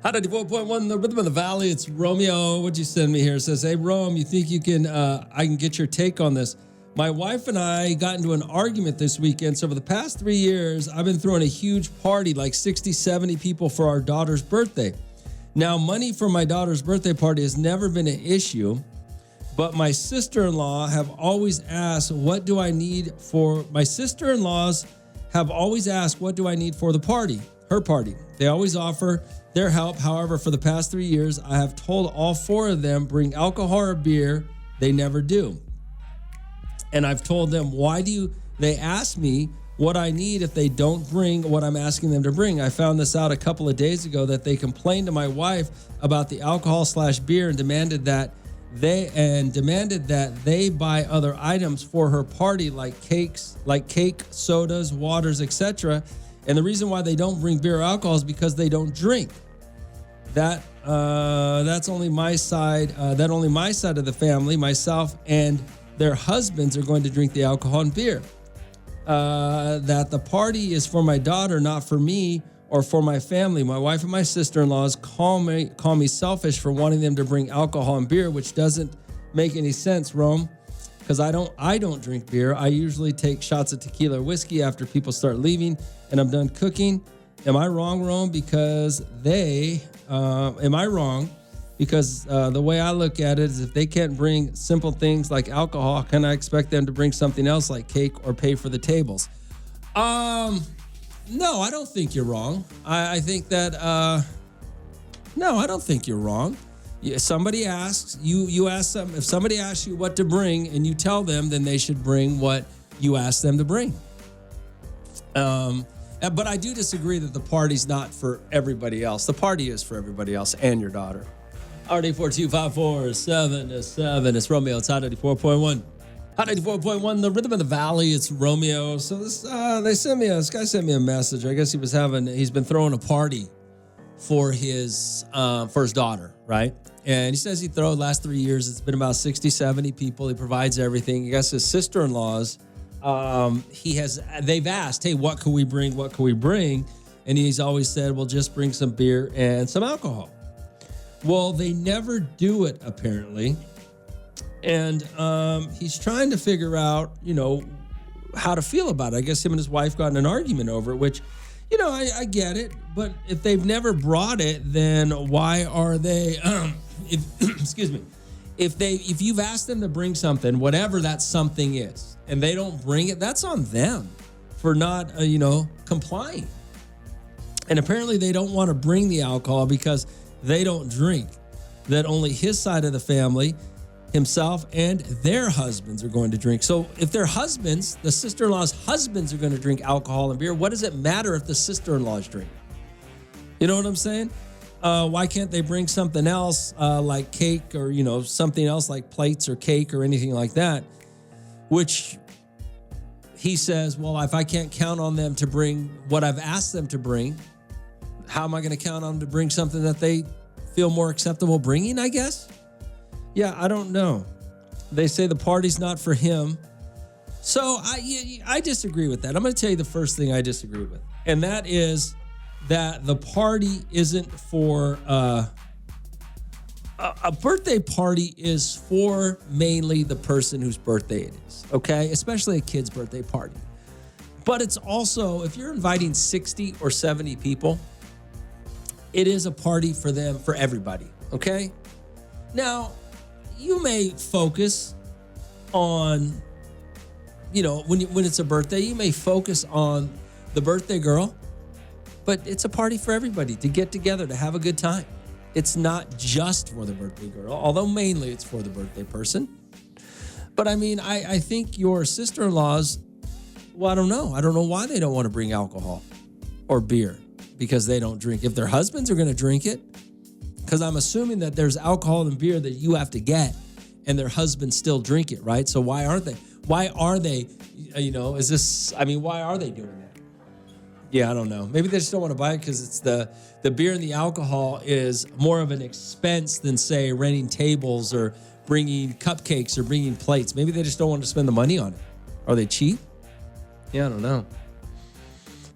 104.1, the rhythm of the valley. It's Romeo. What'd you send me here? It says, hey, Rome, you think you can, I can get your take on this. My wife and I got into an argument this weekend. So for the past 3 years, I've been throwing a huge party, like 60, 70 people for our daughter's birthday. Now, money for my daughter's birthday party has never been an issue, but my sister-in-law have always asked, what do I need for, my sister-in-laws have always asked, what do I need for the party, her party? They always offer their help. However, for the past 3 years, I have told all 4 of them, bring alcohol or beer. They never do. And I've told them, they ask me what I need if they don't bring what I'm asking them to bring. I found this out a couple of days ago that they complained to my wife about the alcohol/beer and demanded that they buy other items for her party, like cake, sodas, waters, etc. And the reason why they don't bring beer or alcohol is because they don't drink. That's only my side. Only my side of the family, myself and their husbands, are going to drink the alcohol and beer. That the party is for my daughter, not for me or for my family. My wife and my sister-in-laws call me selfish for wanting them to bring alcohol and beer, which doesn't make any sense, Rome, because I don't drink beer. I usually take shots of tequila or whiskey after people start leaving and I'm done cooking. Am I wrong, Rome? Because the way I look at it is, if they can't bring simple things like alcohol, how can I expect them to bring something else like cake or pay for the tables? No, I don't think you're wrong. I think that, no, I don't think you're wrong. Somebody asks, you ask them, if somebody asks you what to bring and you tell them, then they should bring what you ask them to bring. But I do disagree that the party's not for everybody else. The party is for everybody else and your daughter. RD42547 It's Romeo. It's Hot 94.1. Hot 94.1, the rhythm of the valley. It's Romeo. So this guy sent me a message. I guess he's been throwing a party for his daughter, right? And he says he threw the last 3 years. It's been about 60, 70 people. He provides everything. I guess his sister-in-laws, they've asked, hey, what can we bring? What can we bring? And he's always said, well, just bring some beer and some alcohol. Well, they never do it, apparently. And he's trying to figure out, how to feel about it. I guess him and his wife got in an argument over it, which, I get it. But if they've never brought it, then why are they, excuse me, if you've asked them to bring something, whatever that something is, and they don't bring it, that's on them for not, complying. And apparently they don't want to bring the alcohol because they don't drink. That only his side of the family, himself and their husbands, are going to drink. So if their husbands, the sister-in-law's husbands, are going to drink alcohol and beer, what does it matter if the sister-in-laws drink? You know what I'm saying? Why can't they bring something else like cake or, something else like plates or cake or anything like that? Which he says, well, if I can't count on them to bring what I've asked them to bring, how am I going to count on them to bring something that they feel more acceptable bringing, I guess? Yeah, I don't know. They say the party's not for him. So I disagree with that. I'm going to tell you the first thing I disagree with. And that is that the party isn't for... a birthday party is for mainly the person whose birthday it is, okay? Especially a kid's birthday party. But it's also, if you're inviting 60 or 70 people, it is a party for them, for everybody, okay? Now, you may focus on, when it's a birthday, you may focus on the birthday girl, but it's a party for everybody to get together, to have a good time. It's not just for the birthday girl, although mainly it's for the birthday person. But I think your sister-in-laws, well, I don't know. I don't know why they don't want to bring alcohol or beer, because they don't drink. If their husbands are going to drink it, because I'm assuming that there's alcohol and beer that you have to get and their husbands still drink it, right? So why aren't they? Why are they, why are they doing that? Yeah, I don't know. Maybe they just don't want to buy it because it's the beer and the alcohol is more of an expense than, say, renting tables or bringing cupcakes or bringing plates. Maybe they just don't want to spend the money on it. Are they cheap? Yeah, I don't know.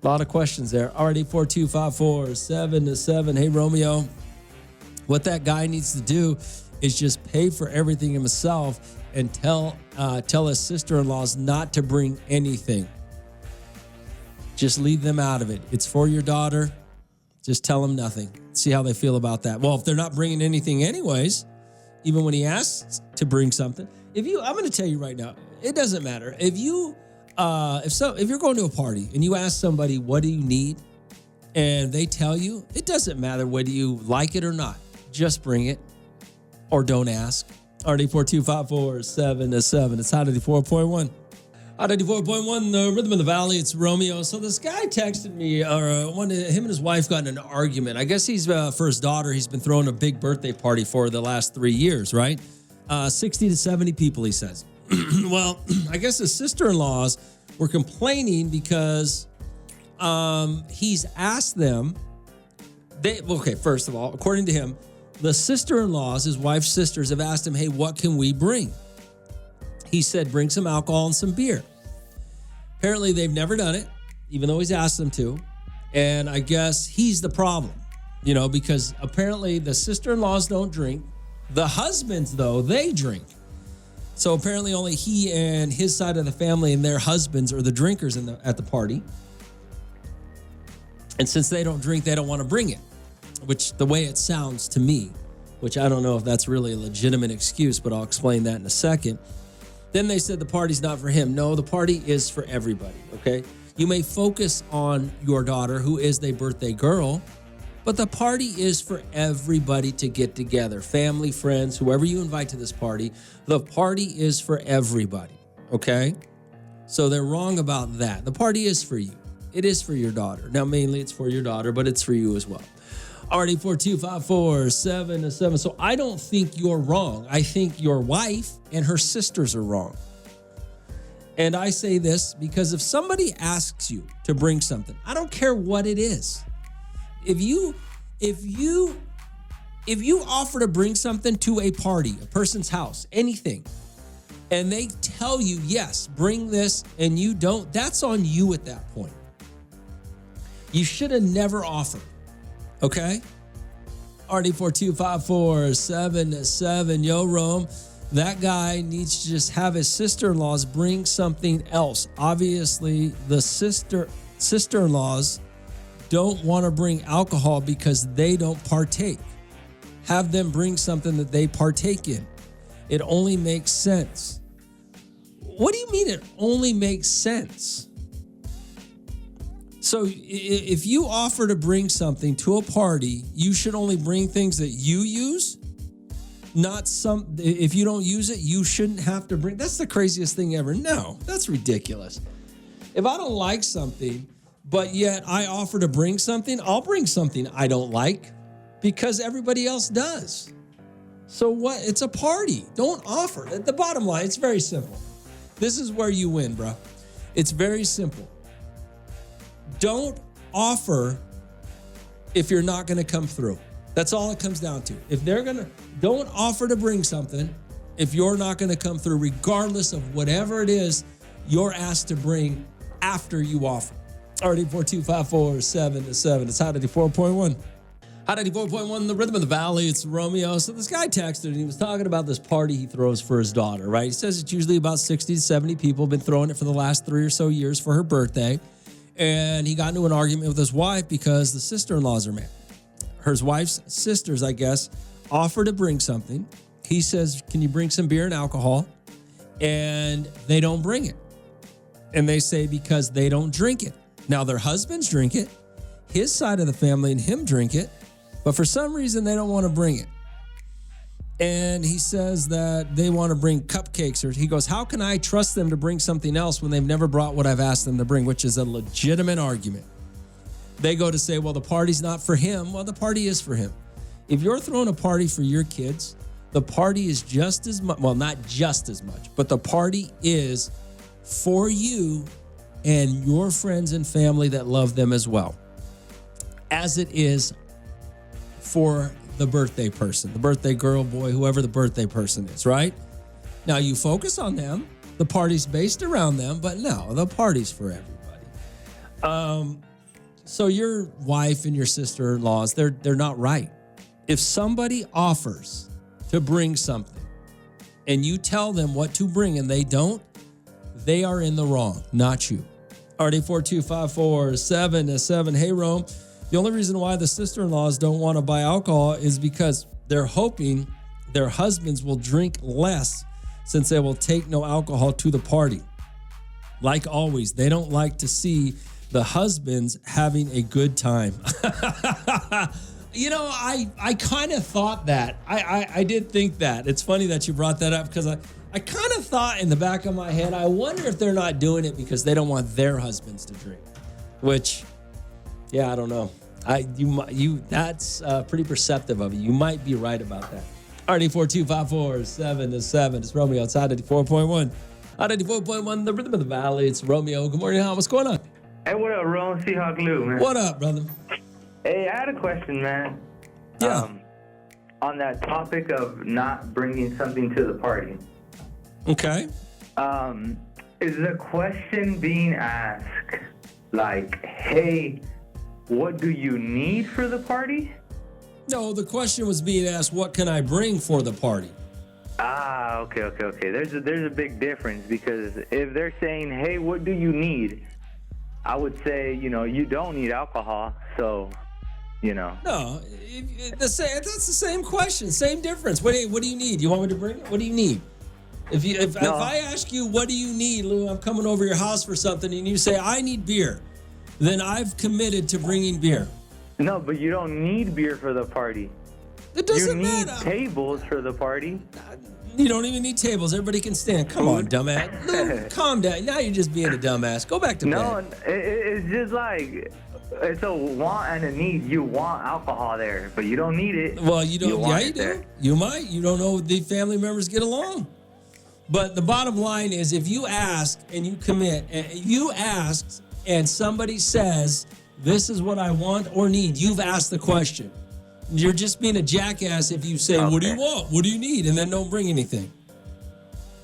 A lot of questions there. Already 42547-7. Hey, Romeo, what that guy needs to do is just pay for everything himself and tell his sister-in-laws not to bring anything. Just leave them out of it. It's for your daughter. Just tell them nothing. See how they feel about that. Well, if they're not bringing anything anyways, even when he asks to bring something, I'm going to tell you right now, it doesn't matter. If you're going to a party and you ask somebody, what do you need? And they tell you, it doesn't matter whether you like it or not. Just bring it or don't ask. RD 42547-7. It's Hot 94.1. Hot 94.1, the Rhythm of the Valley. It's Romeo. So this guy texted me, him and his wife got in an argument. I guess he's for his daughter. He's been throwing a big birthday party for the last 3 years, right? 60 to 70 people, he says. Well, I guess his sister-in-laws were complaining because he's asked them. First of all, according to him, the sister-in-laws, his wife's sisters, have asked him, hey, what can we bring? He said, bring some alcohol and some beer. Apparently, they've never done it, even though he's asked them to. And I guess he's the problem, because apparently the sister-in-laws don't drink. The husbands, though, they drink. So apparently only he and his side of the family and their husbands are the drinkers at the party. And since they don't drink, they don't want to bring it, which the way it sounds to me, which I don't know if that's really a legitimate excuse, but I'll explain that in a second. Then they said the party's not for him. No, the party is for everybody, okay? You may focus on your daughter, who is the birthday girl, but the party is for everybody to get together. Family, friends, whoever you invite to this party, the party is for everybody, okay? So they're wrong about that. The party is for you. It is for your daughter. Now, mainly it's for your daughter, but it's for you as well. Already 42547-7. So I don't think you're wrong. I think your wife and her sisters are wrong. And I say this because if somebody asks you to bring something, I don't care what it is. If you offer to bring something to a party, a person's house, anything, and they tell you, yes, bring this, and you don't, that's on you at that point. You should have never offered. Okay? RD42547-7. Yo, Rome. That guy needs to just have his sister-in-laws bring something else. Obviously, the sister-in-laws don't want to bring alcohol because they don't partake. Have them bring something that they partake in. It only makes sense. What do you mean it only makes sense? So if you offer to bring something to a party, you should only bring things that you use, if you don't use it, you shouldn't have to bring. That's the craziest thing ever. No, that's ridiculous. If I don't like something, but yet I offer to bring something, I'll bring something I don't like because everybody else does. So what? It's a party. Don't offer. At the bottom line, it's very simple. This is where you win, bro. It's very simple. Don't offer if you're not going to come through. That's all it comes down to. Don't offer to bring something if you're not going to come through, regardless of whatever it is you're asked to bring after you offer. Already 42547-7. It's Hot 94.1. Hot 94.1, the Rhythm of the Valley. It's Romeo. So this guy texted and he was talking about this party he throws for his daughter, right? He says it's usually about 60 to 70 people have been throwing it for the last 3 or so years for her birthday. And he got into an argument with his wife because the sister-in-laws are mad. Her wife's sisters, I guess, offer to bring something. He says, can you bring some beer and alcohol? And they don't bring it. And they say because they don't drink it. Now, their husbands drink it. His side of the family and him drink it. But for some reason, they don't want to bring it. And he says that they want to bring cupcakes. Or he goes, how can I trust them to bring something else when they've never brought what I've asked them to bring, which is a legitimate argument. They go to say, well, the party's not for him. Well, the party is for him. If you're throwing a party for your kids, the party is just as much, well, not just as much, but the party is for you and your friends and family that love them as well, as it is for the birthday person, the birthday girl, boy, whoever the birthday person is, right? Now, you focus on them. The party's based around them, but no, the party's for everybody. So your wife and your sister-in-laws, they're not right. If somebody offers to bring something and you tell them what to bring and they don't, they are in the wrong, not you. RD42547-7. Hey, Rome. The only reason why the sister-in-laws don't want to buy alcohol is because they're hoping their husbands will drink less since they will take no alcohol to the party. Like always, they don't like to see the husbands having a good time. I kind of thought that. I did think that. It's funny that you brought that up because I kind of thought in the back of my head, I wonder if they're not doing it because they don't want their husbands to drink. Which, yeah, I don't know. That's pretty perceptive of you. You might be right about that. RD42547-7. It's Romeo outside 94.1. Out 94.1, the rhythm of the valley. It's Romeo. Good morning, Hal. What's going on? Hey, what up, Ron? Seahawk Lou, man. What up, brother? Hey, I had a question, man. Yeah. On that topic of not bringing something to the party. Okay. Is the question being asked like, hey, what do you need for the party? No, the question was being asked, what can I bring for the party? Okay. There's a big difference because if they're saying, hey, what do you need? I would say, you don't need alcohol, so, No, that's the same question, same difference. What do you need? You want me to bring it? What do you need? If I ask you, what do you need, Lou, I'm coming over your house for something, and you say, I need beer, then I've committed to bringing beer. No, but you don't need beer for the party. It doesn't matter. You need tables for the party. You don't even need tables. Everybody can stand. Come on, dumbass. Lou, calm down. Now you're just being a dumbass. Go back to bed. No, it's just like, it's a want and a need. You want alcohol there, but you don't need it. Well, you don't. Yeah, you do. There. You might. You don't know if the family members get along. But the bottom line is, if you ask and you commit, and you ask and somebody says, this is what I want or need, you've asked the question. You're just being a jackass if you say, what do you want? What do you need? And then don't bring anything.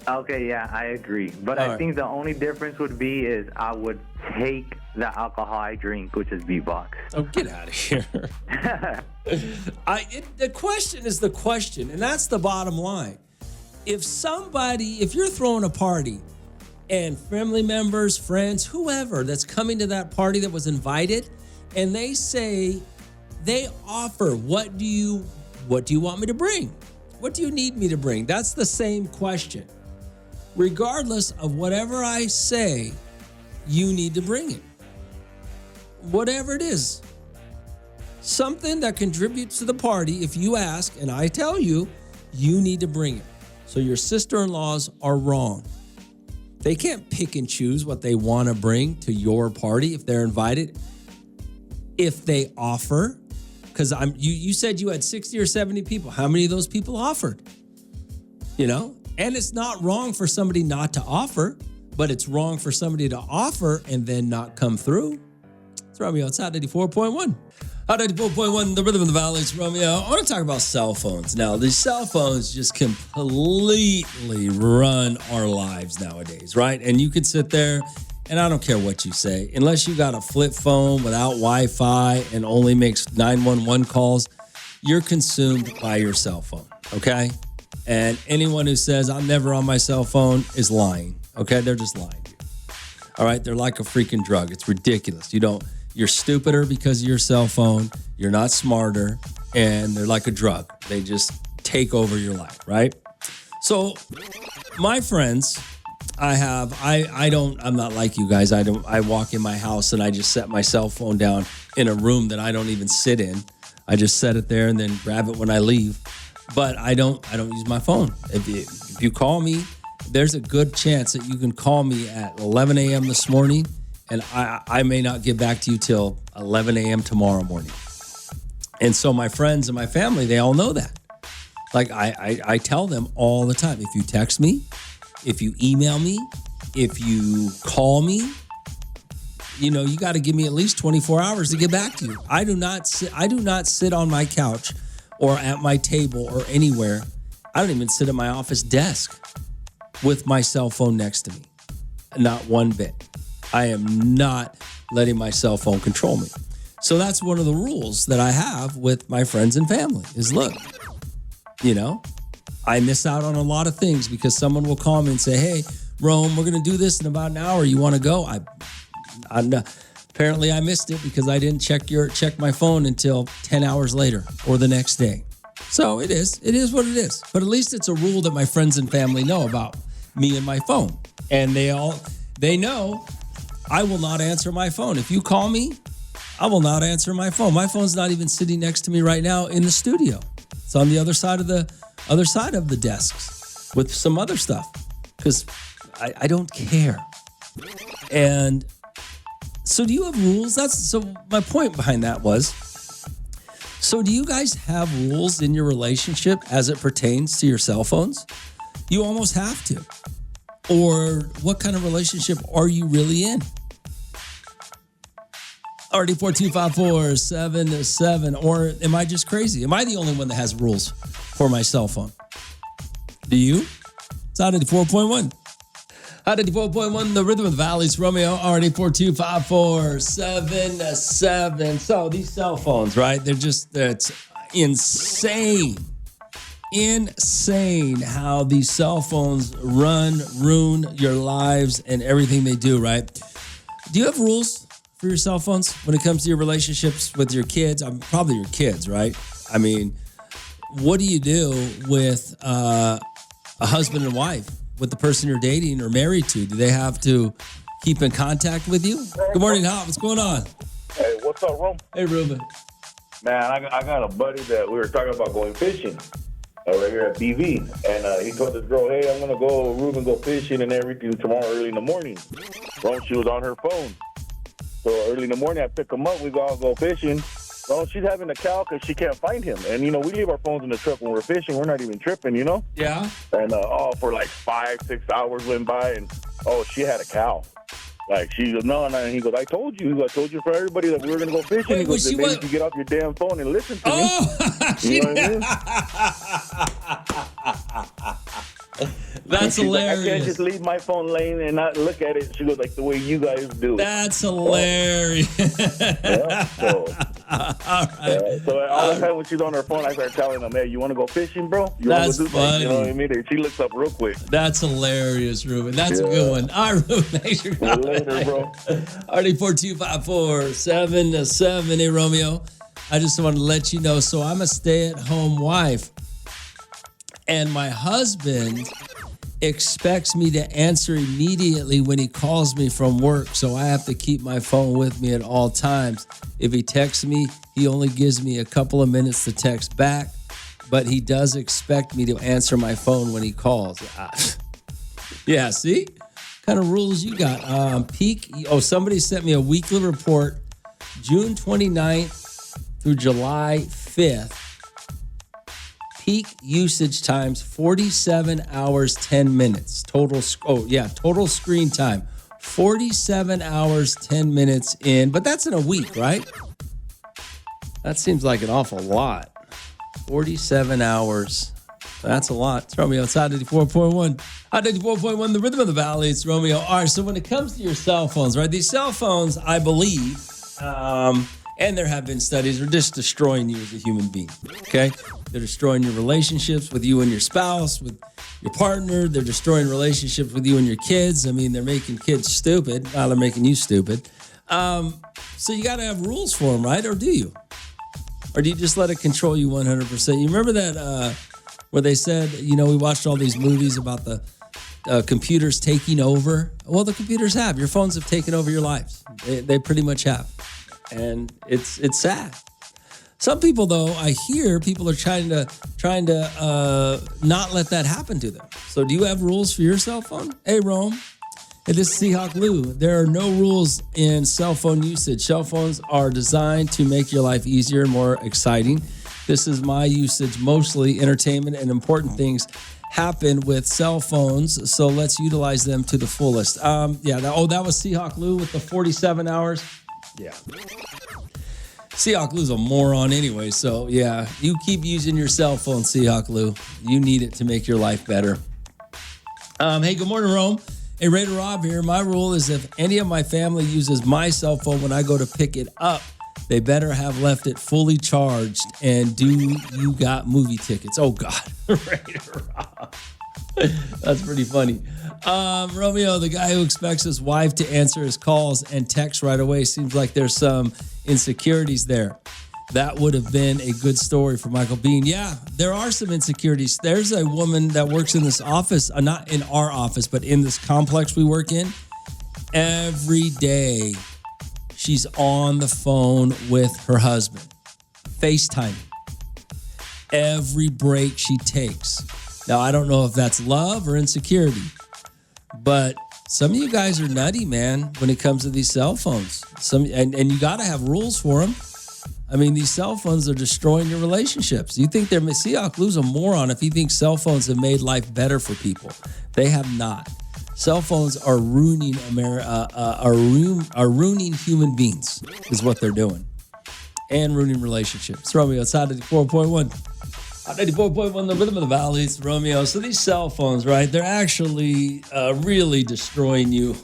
Okay, yeah, I agree. But I think the only difference would be is I would take the alcohol I drink, which is beatbox. Oh, get out of here. The question is the question, and that's the bottom line. If you're throwing a party and family members, friends, whoever that's coming to that party that was invited, and they offer, what do you want me to bring? What do you need me to bring? That's the same question. Regardless of whatever I say, you need to bring it. Whatever it is. Something that contributes to the party, if you ask and I tell you, you need to bring it. So your sister-in-laws are wrong. They can't pick and choose what they want to bring to your party if they're invited. If they offer, because you said you had 60 or 70 people. How many of those people offered? And it's not wrong for somebody not to offer, but it's wrong for somebody to offer and then not come through. It's Romeo. It's Hot 84.1. Hot 84.1, the rhythm of the valley. It's Romeo. I want to talk about cell phones. Now, these cell phones just completely run our lives nowadays, right? And you could sit there, and I don't care what you say, unless you got a flip phone without Wi-Fi and only makes 911 calls, you're consumed by your cell phone, okay? And anyone who says, I'm never on my cell phone is lying, okay? They're just lying to you. All right? They're like a freaking drug. It's ridiculous. You're stupider because of your cell phone. You're not smarter. And they're like a drug. They just take over your life, right? So my friends, I'm not like you guys. I walk in my house and I just set my cell phone down in a room that I don't even sit in. I just set it there and then grab it when I leave. But I don't use my phone. If you call me, there's a good chance that you can call me at 11 a.m. this morning, and I may not get back to you till 11 a.m. tomorrow morning. And so my friends and my family, they all know that. Like I tell them all the time, if you text me, if you email me, if you call me, you got to give me at least 24 hours to get back to you. I do not sit on my couch or at my table or anywhere. I don't even sit at my office desk with my cell phone next to me. Not one bit. I am not letting my cell phone control me. So that's one of the rules that I have with my friends and family is, look, I miss out on a lot of things because someone will call me and say, hey, Rome, we're going to do this in about an hour. You want to go? Apparently I missed it because I didn't check my phone until 10 hours later or the next day. So it is what it is. But at least it's a rule that my friends and family know about me and my phone. And they know I will not answer my phone. If you call me, I will not answer my phone. My phone's not even sitting next to me right now in the studio. It's on the other side of the desks with some other stuff because I don't care. And so do you have rules? So my point behind that was, so do you guys have rules in your relationship as it pertains to your cell phones? You almost have to. Or what kind of relationship are you really in? Already 4254777. Or am I just crazy? Am I the only one that has rules for my cell phone? Do you? It's out of the 4.1. Out of the 4.1, the Rhythm of the Valley's Romeo, already 4254777. So these cell phones, right? It's insane. Insane how these cell phones ruin your lives and everything they do, right? Do you have rules for your cell phones when it comes to your relationships with your kids? Probably your kids, right? I mean, what do you do with a husband and wife, with the person you're dating or married to? Do they have to keep in contact with you? Good morning, Hop. What's going on? Hey, what's up, Rome? Hey, Ruben. Man, I got a buddy that we were talking about going fishing right here at BV. And he told this girl, hey, I'm going to go, Ruben, go fishing and everything tomorrow early in the morning. Rome, she was on her phone. So early in the morning, I pick him up. We all go fishing. Well, she's having a cow because she can't find him. And, we leave our phones in the truck when we're fishing. We're not even tripping, Yeah. And, for like 5-6 hours went by, and, she had a cow. Like, she goes, no. And he goes, I told you. I told you for everybody that we were going to go fishing. Wait, he goes, then maybe you get off your damn phone and listen to me. You know what I mean? That's hilarious. Like, I can't just leave my phone laying and not look at it. She goes, like the way you guys do. That's hilarious. So all the time when she's on her phone, I start telling them, hey, you want to go fishing, bro? That's funny. You know what I mean? And she looks up real quick. That's hilarious, Ruben. That's a good one. All right, Ruben. Thanks for calling. Later, bro. Already 4254777. Hey, Romeo. I just want to let you know. So I'm a stay-at-home wife, and my husband expects me to answer immediately when he calls me from work. So I have to keep my phone with me at all times. If he texts me, he only gives me a couple of minutes to text back, but he does expect me to answer my phone when he calls. Yeah, see? What kind of rules you got? Somebody sent me a weekly report, June 29th through July 5th. Peak usage times 47 hours, 10 minutes. Total screen time. 47 hours, 10 minutes in. But that's in a week, right? That seems like an awful lot. 47 hours. That's a lot. It's Romeo outside 94.1. 94.1, the Rhythm of the Valley. It's Romeo. All right, so when it comes to your cell phones, right? These cell phones, I believe, and there have been studies, are just destroying you as a human being, okay? They're destroying your relationships with you and your spouse, with your partner. They're destroying relationships with you and your kids. I mean, they're making kids stupid. Now they're making you stupid. So you got to have rules for them, right? Or do you? Or do you just let it control you 100%? You remember that where they said, we watched all these movies about the computers taking over? Well, the computers have. Your phones have taken over your lives. They pretty much have. And it's sad. Some people, though, I hear people are trying to not let that happen to them. So do you have rules for your cell phone? Hey, Rome. Hey, this is Seahawk Lou. There are no rules in cell phone usage. Cell phones are designed to make your life easier and more exciting. This is my usage. Mostly entertainment and important things happen with cell phones, so let's utilize them to the fullest. That was Seahawk Lou with the 47 hours. Yeah. Seahawk Lou's a moron anyway, so yeah, you keep using your cell phone, Seahawk Lou. You need it to make your life better. Hey, good morning, Rome. Hey, Raider Rob here. My rule is if any of my family uses my cell phone when I go to pick it up, They better have left it fully charged. And do you got movie tickets? Oh, God. Ready to rob. That's pretty funny. Romeo, the guy who expects his wife to answer his calls and text right away, seems like there's some insecurities there. That would have been a good story for Michael Bean. Yeah, there are some insecurities. There's a woman that works in this office, not in our office, but in this complex we work in. Every day, she's on the phone with her husband, FaceTime. Every break she takes. Now, I don't know if that's love or insecurity, but some of you guys are nutty, man, when it comes to these cell phones. And you got to have rules for them. I mean, these cell phones are destroying your relationships. You think Seahawk Lou's a moron if he thinks cell phones have made life better for people. They have not. Cell phones are ruining are ruining human beings, is what they're doing, and ruining relationships. Romeo, it's Hot 94.1. Hot 94.1, the rhythm of the valley. It's Romeo. So these cell phones, right? They're actually really destroying you.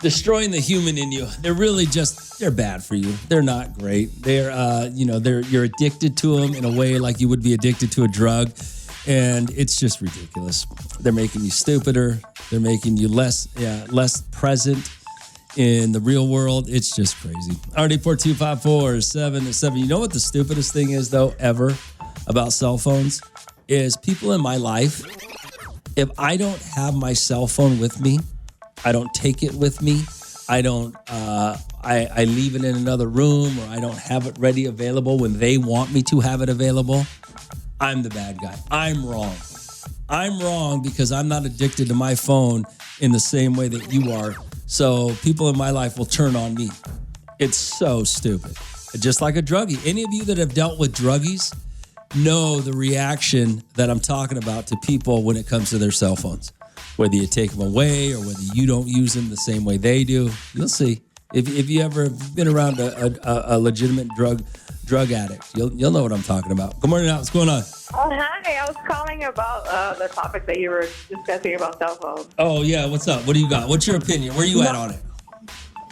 Destroying the human in you. They're really they're bad for you. They're not great. You're addicted to them in a way like you would be addicted to a drug. And it's just ridiculous. They're making you stupider. They're making you less present in the real world. It's just crazy. RD4254-7-7. You know what the stupidest thing is, though, ever about cell phones? Is people in my life, if I don't have my cell phone with me, I don't take it with me. I don't. I leave it in another room, or I don't have it ready available when they want me to have it available. I'm the bad guy. I'm wrong. I'm wrong because I'm not addicted to my phone in the same way that you are. So people in my life will turn on me. It's so stupid. Just like a druggie. Any of you that have dealt with druggies know the reaction that I'm talking about to people when it comes to their cell phones. Whether you take them away or whether you don't use them the same way they do, you'll see. If you ever been around a legitimate drug addict, you'll know what I'm talking about. Good morning, Al. What's going on? Oh, hi. I was calling about the topic that you were discussing about cell phones. Oh, yeah. What's up? What do you got? What's your opinion? Where are you at on it?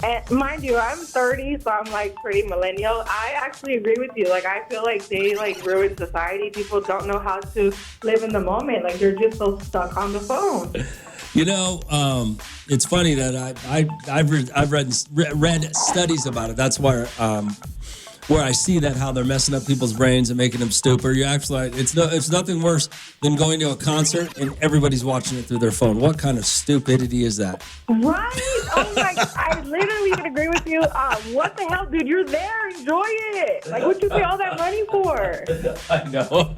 And mind you, I'm 30, so I'm like pretty millennial. I actually agree with you. Like, I feel like they ruin society. People don't know how to live in the moment. Like, they're just so stuck on the phone. You know, it's funny that I've read studies about it. That's where I see that how they're messing up people's brains and making them stupid. You actually, it's nothing worse than going to a concert and everybody's watching it through their phone. What kind of stupidity is that? Right? Oh my! I literally can agree with you. What the hell, dude? You're there. Enjoy it. Like, what'd you pay all that money for? I know.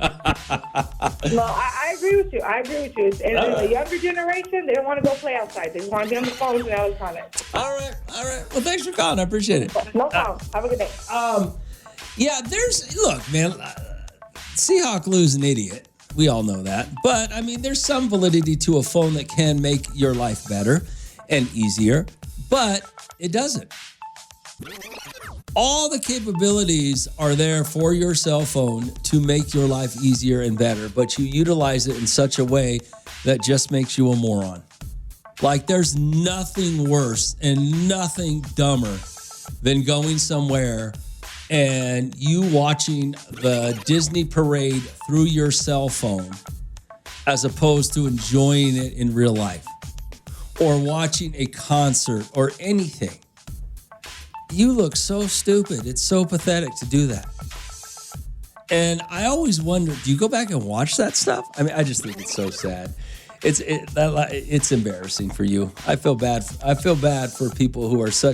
No, I agree with you. And the younger generation, they don't want to go play outside. They just want to be on the phones and electronics. All right. Well, thanks for calling. I appreciate it. No problem. Have a good day. Yeah, look, man, Seahawk Lou's an idiot. We all know that. But, I mean, there's some validity to a phone that can make your life better and easier, but it doesn't. All the capabilities are there for your cell phone to make your life easier and better, but you utilize it in such a way that just makes you a moron. Like, there's nothing worse and nothing dumber than going somewhere and you watching the Disney parade through your cell phone as opposed to enjoying it in real life, or watching a concert or anything. You look so stupid. It's so pathetic to do that. And I always wonder, do you go back and watch that stuff? I mean, I just think it's so sad. It's embarrassing for you. I feel bad for people who are so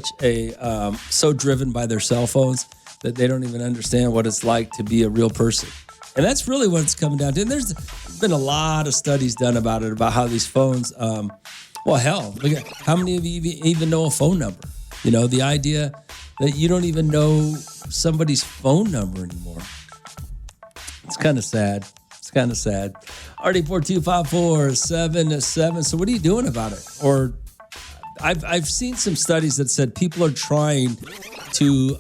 driven by their cell phones that they don't even understand what it's like to be a real person. And that's really what it's coming down to. And there's been a lot of studies done about it, about how these phones, look at how many of you even know a phone number? You know, the idea that you don't even know somebody's phone number anymore. It's kind of sad. RD4254-7-7. So what are you doing about it? Or I've seen some studies that said people are trying to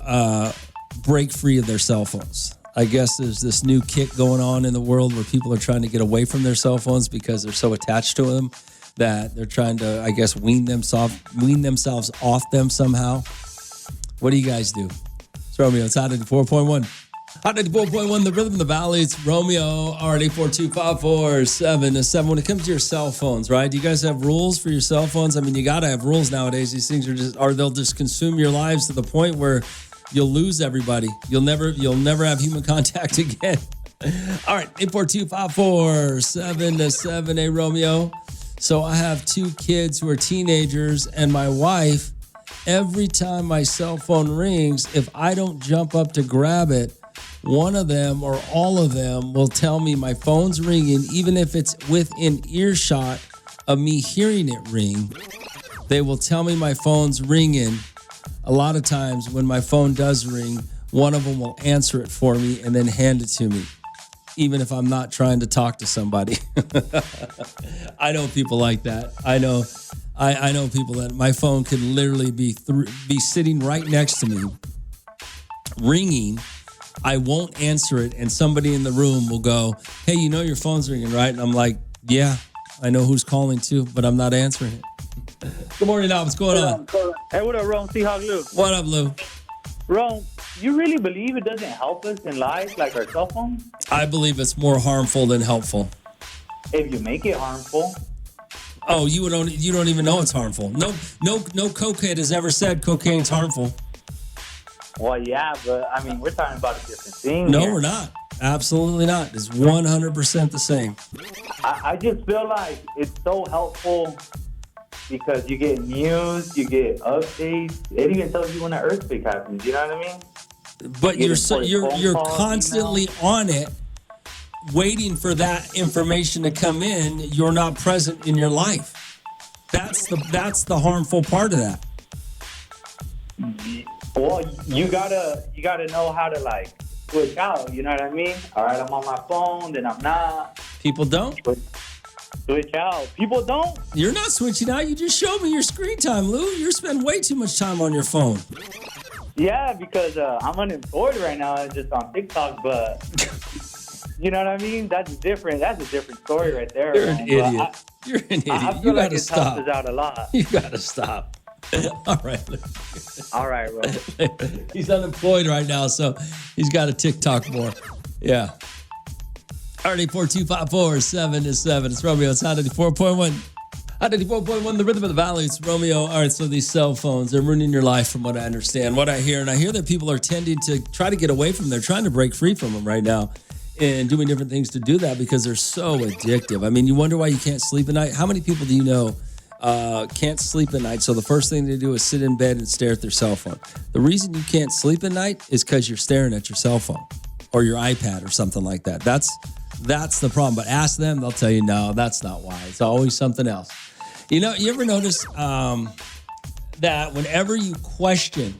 break free of their cell phones. I guess there's this new kick going on in the world where people are trying to get away from their cell phones because they're so attached to them that they're trying to, I guess, wean themselves off them somehow. What do you guys do? It's It's Romeo. It's Hot 94.1. Hot 94.1, the rhythm of the valley. It's Romeo, R84254-7. When it comes to your cell phones, right? Do you guys have rules for your cell phones? I mean, you got to have rules nowadays. These things they'll just consume your lives to the point where you'll lose everybody. You'll never have human contact again. All right, 84254-7. Hey, Romeo. So I have two kids who are teenagers, and my wife, every time my cell phone rings, if I don't jump up to grab it, one of them or all of them will tell me my phone's ringing, even if it's within earshot of me hearing it ring. They will tell me my phone's ringing. A lot of times when my phone does ring, one of them will answer it for me and then hand it to me, even if I'm not trying to talk to somebody. I know people like that. I know people that my phone could literally be sitting right next to me, ringing. I won't answer it, and somebody in the room will go, "Hey, you know your phone's ringing, right?" And I'm like, "Yeah, I know who's calling too, but I'm not answering it." Good morning, Al. What's going on? Hey, what up, Rome? Seahawk Lou. What up, Lou? Rome, you really believe it doesn't help us in life, like our cell phone? I believe it's more harmful than helpful. If you make it harmful. Oh, you don't even know it's harmful. No cokehead has ever said cocaine's harmful. Well, yeah, but I mean, we're talking about a different thing. No, here. we're not. Absolutely not. It's 100% the same. I just feel like it's so helpful because you get news, you get updates. It even tells you when an earthquake happens. You know what I mean? But you're constantly on it, waiting for that information to come in. You're not present in your life. That's the harmful part of that. Well, you gotta know how to like switch out. You know what I mean? All right, I'm on my phone, then I'm not. People don't. Switch out. People don't. You're not switching out. You just showed me your screen time, Lou. You're spending way too much time on your phone. Yeah, because I'm unemployed right now and just on TikTok, but you know what I mean? That's different. That's a different story right there. You're an idiot. You're an idiot. I feel like it helps us out a lot. You gotta stop. All right. All right, bro. He's unemployed right now, so he's got to TikTok more. Yeah. All right, 84254-7. It's Romeo. It's Hot 94.1. Hot 94.1, the rhythm of the valley. It's Romeo. All right, so these cell phones, they're ruining your life from what I understand, what I hear. And I hear that people are tending to try to get away from them. They're trying to break free from them right now and doing different things to do that because they're so addictive. I mean, you wonder why you can't sleep at night. How many people do you know can't sleep at night? So the first thing they do is sit in bed and stare at their cell phone. The reason you can't sleep at night is because you're staring at your cell phone or your iPad or something like that. That's the problem. But ask them, they'll tell you, no, that's not why. It's always something else. You know, you ever notice that whenever you question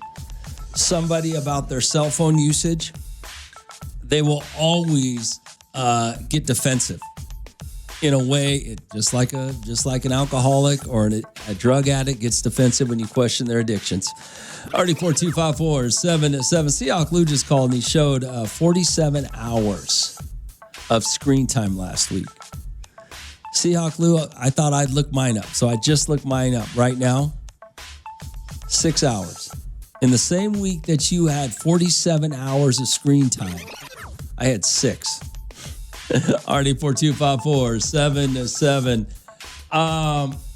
somebody about their cell phone usage, they will always get defensive. In a way, just like an alcoholic or a drug addict gets defensive when you question their addictions. RD42547. Seahawk Lou just called and he showed 47 hours of screen time last week. Seahawk Lou, I thought I'd look mine up, so I just looked mine up right now. 6 hours. In the same week that you had 47 hours of screen time, I had 6. RD42547.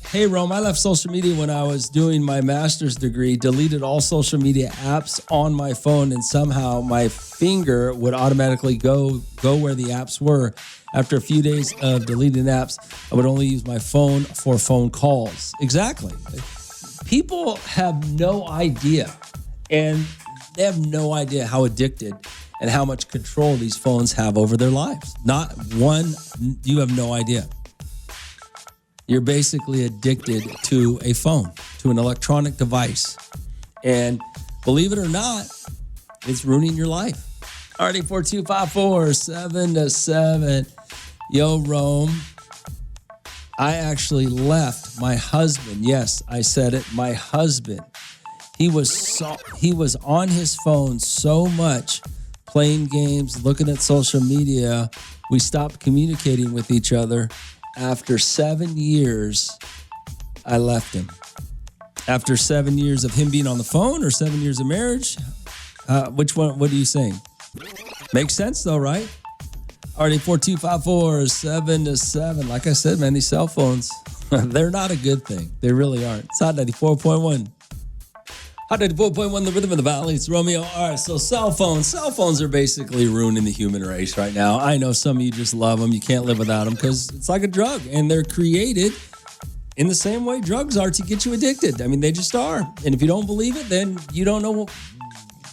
Hey, Rome, I left social media when I was doing my master's degree, deleted all social media apps on my phone, and somehow my finger would automatically go where the apps were. After a few days of deleting apps, I would only use my phone for phone calls. Exactly. People have no idea, and they have no idea how addicted and how much control these phones have over their lives. Not one, you have no idea. You're basically addicted to a phone, to an electronic device. And believe it or not, it's ruining your life. RD42547. Yo, Rome. I actually left my husband. Yes, I said it, my husband. He was on his phone so much, playing games, looking at social media. We stopped communicating with each other. After 7 years, I left him. After 7 years of him being on the phone or 7 years of marriage, Which one? What are you saying? Makes sense though, right? Already 42547-7. Like I said, man, these cell phones, they're not a good thing. They really aren't. It's Hot 94.1. Hot 94.1, the rhythm of the valley. It's Romeo. All right, so cell phones. Cell phones are basically ruining the human race right now. I know some of you just love them. You can't live without them because it's like a drug. And they're created in the same way drugs are to get you addicted. I mean, they just are. And if you don't believe it, then you don't know.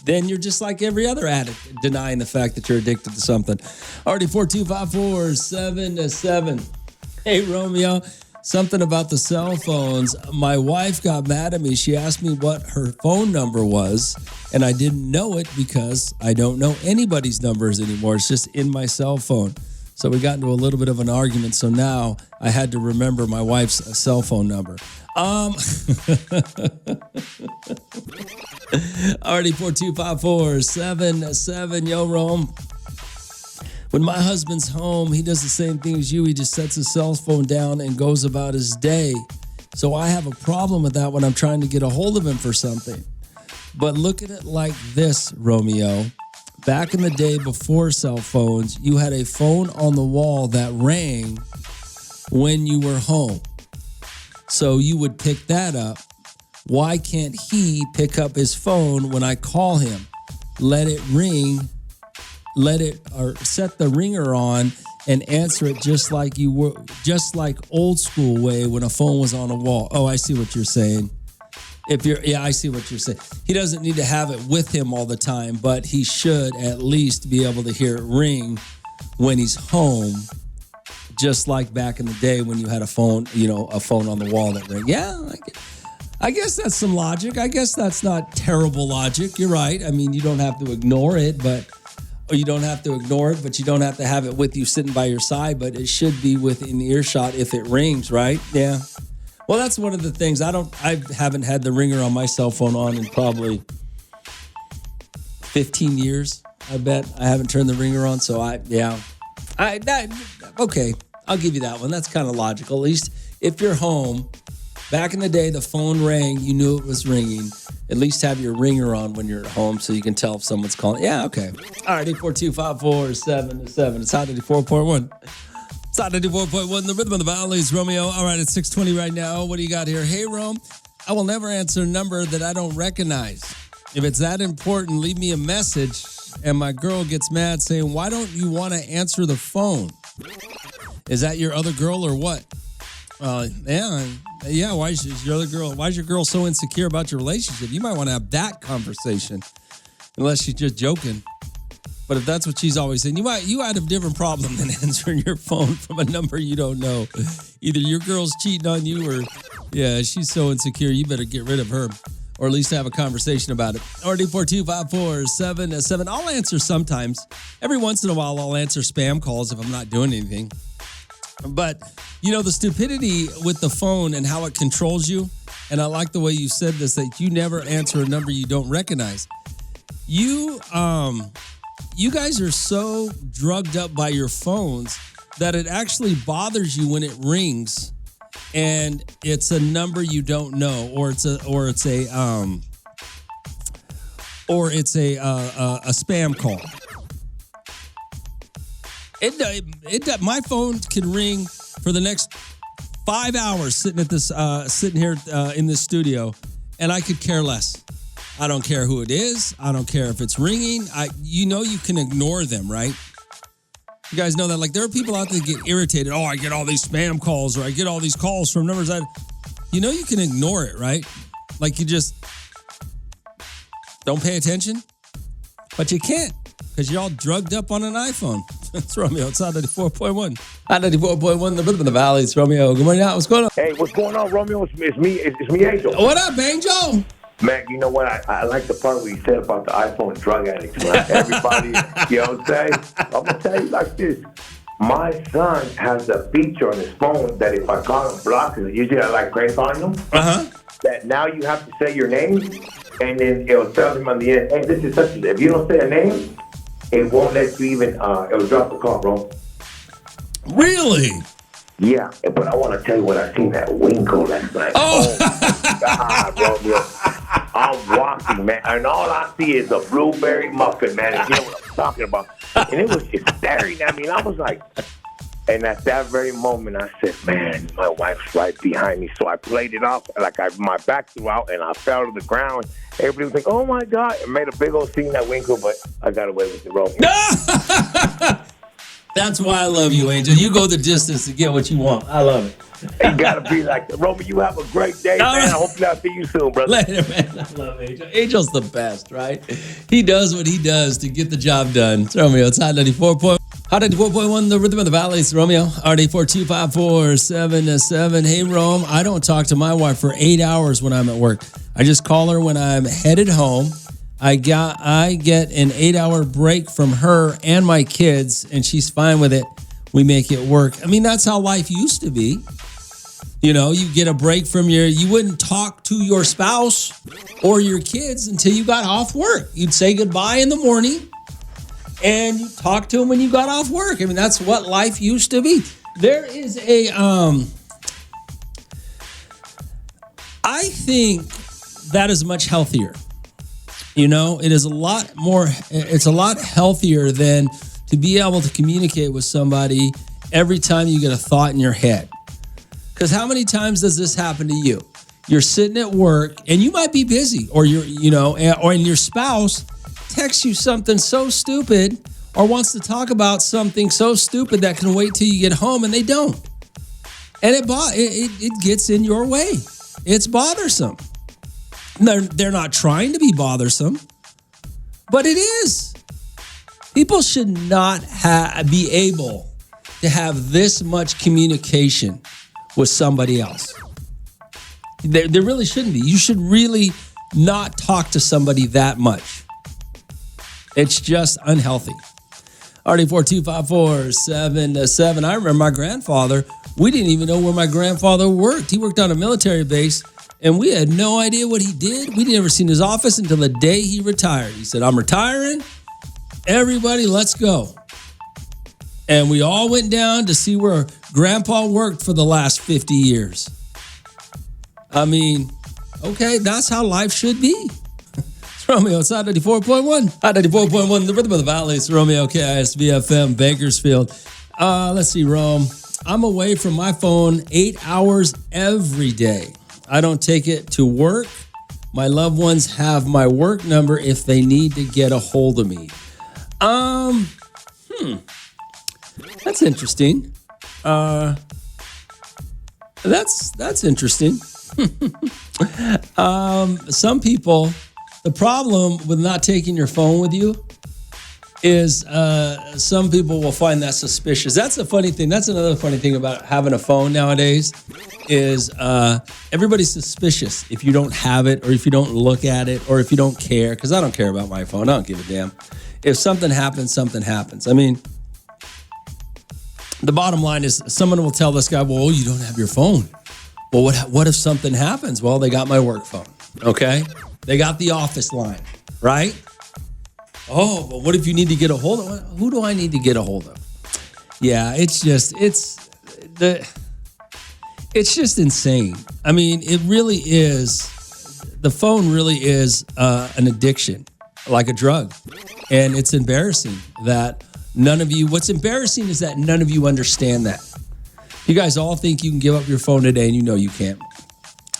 Then you're just like every other addict, denying the fact that you're addicted to something. Already 42547-7. Hey, Romeo. Something about the cell phones. My wife got mad at me. She asked me what her phone number was, and I didn't know it because I don't know anybody's numbers anymore. It's just in my cell phone. So we got into a little bit of an argument. So now I had to remember my wife's cell phone number. Already 42547-7. Yo, Rome. When my husband's home, he does the same thing as you. He just sets his cell phone down and goes about his day. So I have a problem with that when I'm trying to get a hold of him for something. But look at it like this, Romeo. Back in the day before cell phones, you had a phone on the wall that rang when you were home. So you would pick that up. Why can't he pick up his phone when I call him? Let it ring. Or set the ringer on and answer it just like you were, just like old school way when a phone was on a wall. Oh, I see what you're saying. I see what you're saying. He doesn't need to have it with him all the time, but he should at least be able to hear it ring when he's home, just like back in the day when you had a phone on the wall that rang. Yeah, I guess that's some logic. I guess that's not terrible logic. You're right. I mean, you don't have to ignore it, but you don't have to ignore it, but you don't have to have it with you sitting by your side, but it should be within earshot if it rings, right? Yeah. Well, that's one of the things. I haven't had the ringer on my cell phone on in probably 15 years. I bet I haven't turned the ringer on. So okay, I'll give you that one. That's kind of logical. At least if you're home, back in the day, the phone rang, you knew it was ringing. At least have your ringer on when you're at home so you can tell if someone's calling. Yeah, okay. All right, 842-547-7. It's Hot 94.1. It's Hot 94.1, the rhythm of the valley is Romeo. All right, it's 6:20 right now. What do you got here? Hey, Rome, I will never answer a number that I don't recognize. If it's that important, leave me a message. And my girl gets mad saying, why don't you want to answer the phone? Is that your other girl or what? Yeah. Why is your girl so insecure about your relationship? You might want to have that conversation, unless she's just joking. But if that's what she's always saying, you might have a different problem than answering your phone from a number you don't know. Either your girl's cheating on you, or she's so insecure you better get rid of her, or at least have a conversation about it. Already 42547-7. I'll answer sometimes. Every once in a while, I'll answer spam calls if I'm not doing anything. But, the stupidity with the phone and how it controls you, and I like the way you said this, that you never answer a number you don't recognize. You guys are so drugged up by your phones that it actually bothers you when it rings and it's a number you don't know, or it's a spam call. My phone can ring for the next 5 hours sitting here in this studio, and I could care less. I don't care who it is. I don't care if it's ringing. You can ignore them, right? You guys know that. Like, there are people out there that get irritated. Oh, I get all these spam calls, or I get all these calls from numbers. You can ignore it, right? Like, you just don't pay attention. But you can't, because you're all drugged up on an iPhone. It's Romeo. It's Hot 94.1. Hot 94.1, the rhythm of the valley. It's Romeo. Good morning. What's going on? Hey, what's going on, Romeo? It's me, Angel. What up, Angel? Man, you know what? I like the part where you said about the iPhone drug addicts, man. Everybody, you know what I'm saying? I'm going to tell you like this. My son has a feature on his phone that if I call him block, because usually I like grandfathering him, that now you have to say your name, and then it'll tell him on the end, hey, this is such a, if you don't say a name, it won't let you even, it'll drop the call, bro. Really? Yeah, but I want to tell you what I seen that Winko last night. Oh my God, Romeo. I'm walking, man, and all I see is a blueberry muffin, man. And you know what I'm talking about? And it was just staring at me, and I was like, and at that very moment, I said, man, my wife's right behind me. So I played it off like my back threw out, and I fell to the ground. Everybody was like, oh, my God. It made a big old scene at Winkle, but I got away with the rope. That's why I love you, Angel. You go the distance to get what you want. I love it. You got to be like that. Romeo, you have a great day, man. I hope I'll see you soon, brother. Later, man. I love Angel. Angel's the best, right? He does what he does to get the job done. It's Romeo. It's Hot 94.1. Hot 94.1, the rhythm of the valley. It's Romeo. RD4254777. Hey, Rome, I don't talk to my wife for 8 hours when I'm at work. I just call her when I'm headed home. I get an 8-hour break from her and my kids, and she's fine with it. We make it work. I mean, that's how life used to be. You know, you get a break from you wouldn't talk to your spouse or your kids until you got off work. You'd say goodbye in the morning and you talk to them when you got off work. I mean, that's what life used to be. There is I think that is much healthier. You know, it's a lot healthier than to be able to communicate with somebody every time you get a thought in your head. Because how many times does this happen to you? You're sitting at work and you might be busy, or and your spouse texts you something so stupid or wants to talk about something so stupid that can wait till you get home, and they don't. And it gets in your way. It's bothersome. They're not trying to be bothersome, but it is. People should not be able to have this much communication with somebody else. There really shouldn't be. You should really not talk to somebody that much. It's just unhealthy. RD4254777. I remember my grandfather. We didn't even know where my grandfather worked. He worked on a military base, and we had no idea what he did. We never seen his office until the day he retired. He said, I'm retiring. Everybody, let's go. And we all went down to see where Grandpa worked for the last 50 years. I mean, okay, that's how life should be. It's Romeo. It's Hot 94.1. Hot 94.1, the rhythm of the valley. It's Romeo, KISV-FM, Bakersfield. Let's see, Rome. I'm away from my phone 8 hours every day. I don't take it to work. My loved ones have my work number if they need to get a hold of me. That's interesting. That's interesting. Some people, the problem with not taking your phone with you is some people will find that suspicious. That's a funny thing. That's another funny thing about having a phone nowadays is everybody's suspicious if you don't have it, or if you don't look at it, or if you don't care. Because I don't care about my phone. I don't give a damn. If something happens, something happens. I mean, the bottom line is someone will tell this guy, well, you don't have your phone. Well, what if something happens? Well, they got my work phone, okay? They got the office line, right? Oh, but what if you need to get a hold of? Who do I need to get a hold of? Yeah, it's just insane. I mean, it really is. The phone really is an addiction, like a drug. And it's embarrassing that what's embarrassing is that none of you understand that. You guys all think you can give up your phone today, and you know you can't.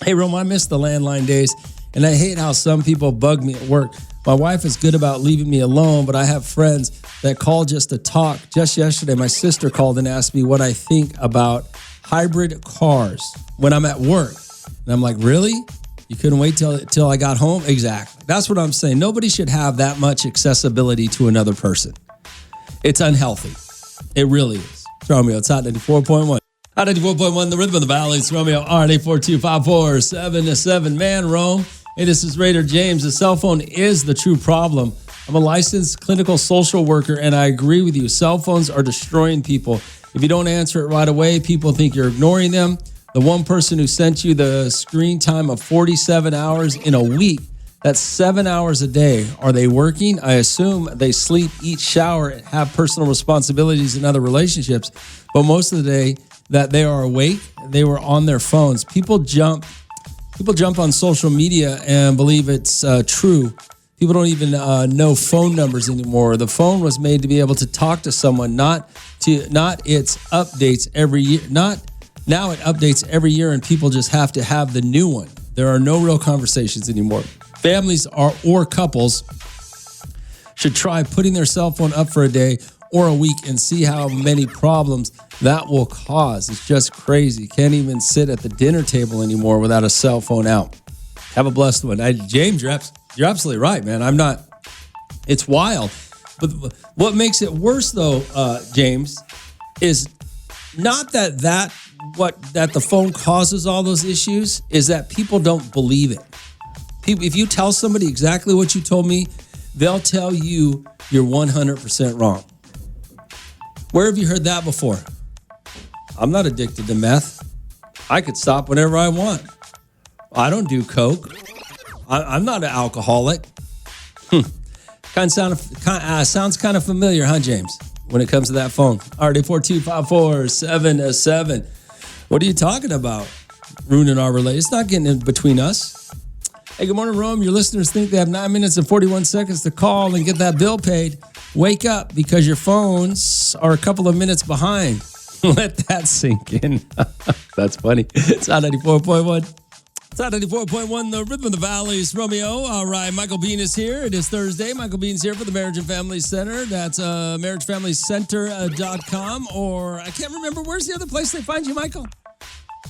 Hey, Rome, I miss the landline days, and I hate how some people bug me at work. My wife is good about leaving me alone, but I have friends that call just to talk. Just yesterday, my sister called and asked me what I think about hybrid cars when I'm at work. And I'm like, really? You couldn't wait till I got home? Exactly. That's what I'm saying. Nobody should have that much accessibility to another person. It's unhealthy. It really is. It's Romeo. It's Hot 94.1. Hot 94.1, the rhythm of the valley. It's Romeo, RD4254777. Man, Rome. Hey, this is Raider James. The cell phone is the true problem. I'm a licensed clinical social worker, and I agree with you. Cell phones are destroying people. If you don't answer it right away, people think you're ignoring them. The one person who sent you the screen time of 47 hours in a week, that's 7 hours a day. Are they working? I assume they sleep, eat, shower, have personal responsibilities and other relationships. But most of the day that they are awake, they were on their phones. People jump People jump on social media and believe it's true. People don't even know phone numbers anymore. The phone was made to be able to talk to someone, not its updates every year. Now it updates every year, and people just have to have the new one. There are no real conversations anymore. Families or couples should try putting their cell phone up for a day or a week and see how many problems that will cause. It's just crazy. Can't even sit at the dinner table anymore without a cell phone out. Have a blessed one. James, you're absolutely right, man. I'm not. It's wild. But what makes it worse, though, James, is not that the phone causes all those issues, is that people don't believe it. People, if you tell somebody exactly what you told me, they'll tell you you're 100% wrong. Where have you heard that before? I'm not addicted to meth. I could stop whenever I want. I don't do coke. I'm not an alcoholic. Sounds kind of familiar, huh, James? When it comes to that phone. RD 4254777. What are you talking about? Ruining our relationship. It's not getting in between us. Hey, good morning, Rome. Your listeners think they have 9 minutes and 41 seconds to call and get that bill paid. Wake up, because your phones are a couple of minutes behind. Let that sink in. That's funny. It's on 94.1. It's on 94.1, the Rhythm of the Valley's Romeo. All right, Michael Bean is here. It is Thursday. Michael Bean's here for the Marriage and Family Center. That's marriagefamilycenter.com, or I can't remember. Where's the other place they find you, Michael?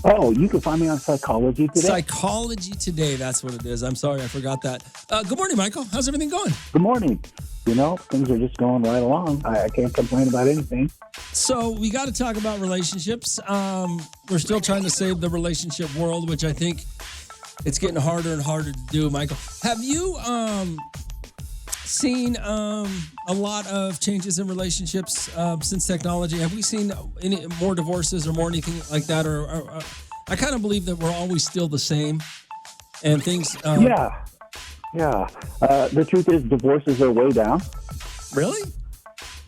Oh, you can find me on Psychology Today. Psychology Today, that's what it is. I'm sorry, I forgot that. Good morning, Michael. How's everything going? Good morning. Things are just going right along. I can't complain about anything. So we got to talk about relationships. We're still trying to save the relationship world, which I think it's getting harder and harder to do, Michael. Have you seen a lot of changes in relationships since technology? Have we seen any more divorces or more anything like that? Or I kind of believe that we're always still the same, and things. Yeah. The truth is, divorces are way down. Really?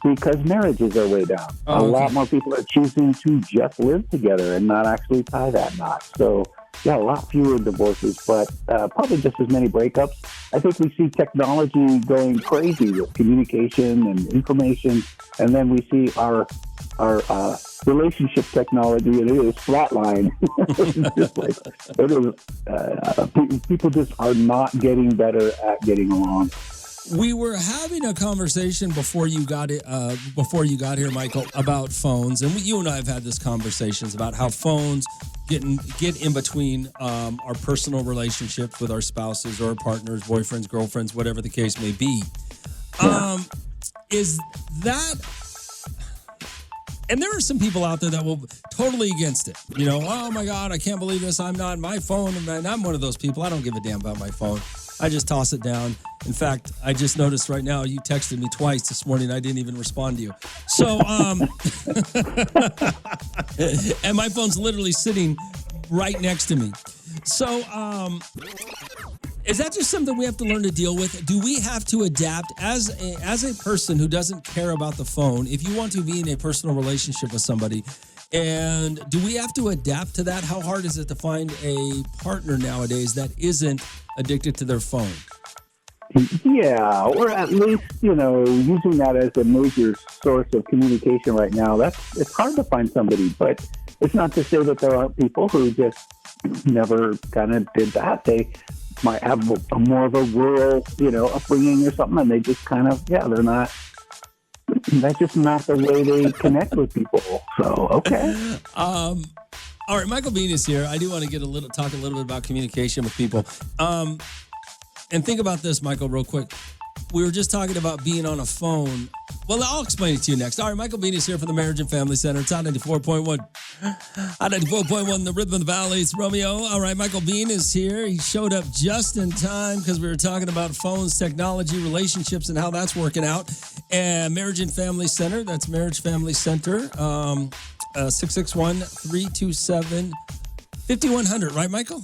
Because marriages are way down. Oh, a lot more people are choosing to just live together and not actually tie that knot. So, yeah, a lot fewer divorces, but probably just as many breakups. I think we see technology going crazy with communication and information, and then we see our relationship technology, and it is flatline. People just are not getting better at getting along. We were having a conversation before you got here, Michael, about phones, and you and I have had this conversations about how phones get in between our personal relationships with our spouses or our partners, boyfriends, girlfriends, whatever the case may be. Yeah. Is that? And there are some people out there that will totally against it. Oh my God, I can't believe this. I'm not my phone. And I'm one of those people. I don't give a damn about my phone. I just toss it down. In fact, I just noticed right now you texted me twice this morning. I didn't even respond to you. So, and my phone's literally sitting right next to me. So, is that just something we have to learn to deal with? Do we have to adapt as a person who doesn't care about the phone? If you want to be in a personal relationship with somebody, and do we have to adapt to that? How hard is it to find a partner nowadays that isn't addicted to their phone? Yeah, or at least, using that as a major source of communication right now. It's hard to find somebody, but it's not to say that there aren't people who just never kind of did that. They might have a more of a rural, upbringing or something, and they just kind of, that's just not the way they connect with people. So, okay. All right, Michael Bean is here. I do want to talk a little bit about communication with people. And think about this, Michael, real quick. We were just talking about being on a phone. Well, I'll explain it to you next. All right, Michael Bean is here from the Marriage and Family Center. It's on 94.1. On 94.1, the Rhythm of the Valley. It's Romeo. All right, Michael Bean is here. He showed up just in time because we were talking about phones, technology, relationships, and how that's working out. And Marriage and Family Center, that's Marriage Family Center, 661-327-5100. Right, Michael?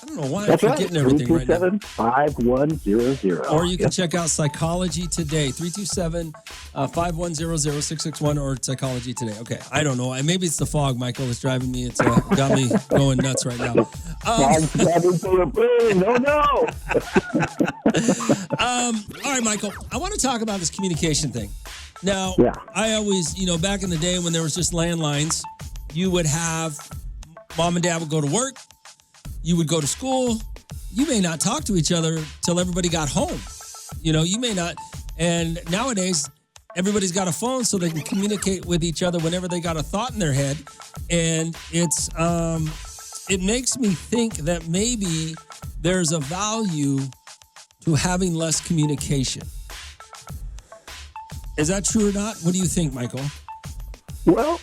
don't know why That's I'm right. forgetting everything right now. 327-5100. Or you can check out Psychology Today, 327-5100-661, or Psychology Today. Okay, I don't know. Maybe it's the fog, Michael. It's driving me. It's got me going nuts right now. Oh, no. All right, Michael, I want to talk about this communication thing. Now, I always, back in the day when there was just landlines, you would have mom and dad would go to work. You would go to school. You may not talk to each other till everybody got home. You may not. And nowadays, everybody's got a phone so they can communicate with each other whenever they got a thought in their head. And it makes me think that maybe there's a value to having less communication. Is that true or not? What do you think, Michael? Well,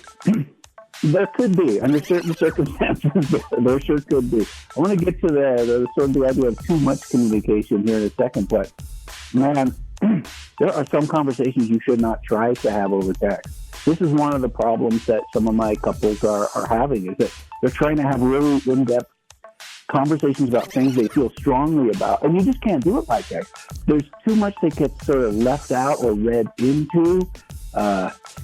there could be. Under certain circumstances, there sure could be. I want to get to the sort of the idea of too much communication here in a second, but man, there are some conversations you should not try to have over text. This is one of the problems that some of my couples are having, is that they're trying to have really in-depth conversations about things they feel strongly about, and you just can't do it by text. There's too much that gets sort of left out or read into.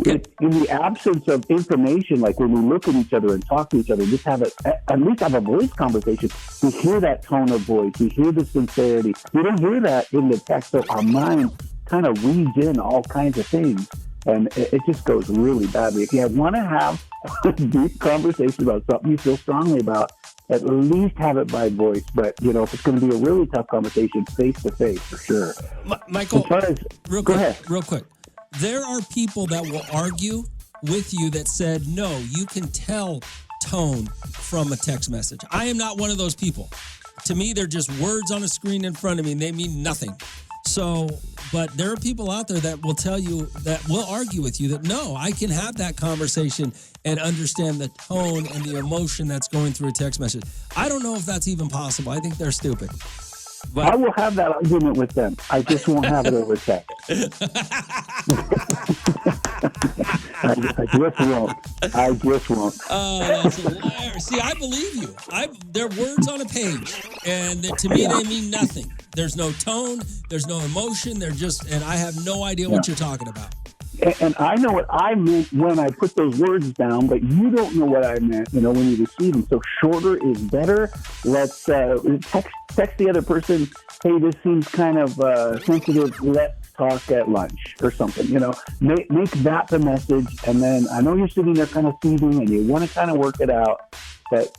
In the absence of information, like when we look at each other and talk to each other, just at least have a voice conversation. We hear that tone of voice. We hear the sincerity. We don't hear that in the text, so our mind kind of reads in all kinds of things, and it just goes really badly. If you want to have a deep conversation about something you feel strongly about, at least have it by voice. But, if it's going to be a really tough conversation, face-to-face for sure. Michael, real go ahead. quick. There are people that will argue with you that said, no, you can tell tone from a text message. I am not one of those people. To me, they're just words on a screen in front of me, and they mean nothing. So, but there are people out there that will tell you, that will argue with you that, no, I can have that conversation and understand the tone and the emotion that's going through a text message. I don't know if that's even possible. I think they're stupid. But I will have that argument with them. I just won't have it over text. I just won't. That's hilarious. See, I believe you. They're words on a page, and to me, they mean nothing. There's no tone. There's no emotion. And I have no idea what you're talking about. And I know what I meant when I put those words down, but you don't know what I meant, when you receive them. So shorter is better. Let's text the other person, hey, this seems kind of sensitive. Let's talk at lunch or something, Make that the message. And then I know you're sitting there kind of seething and you want to kind of work it out. But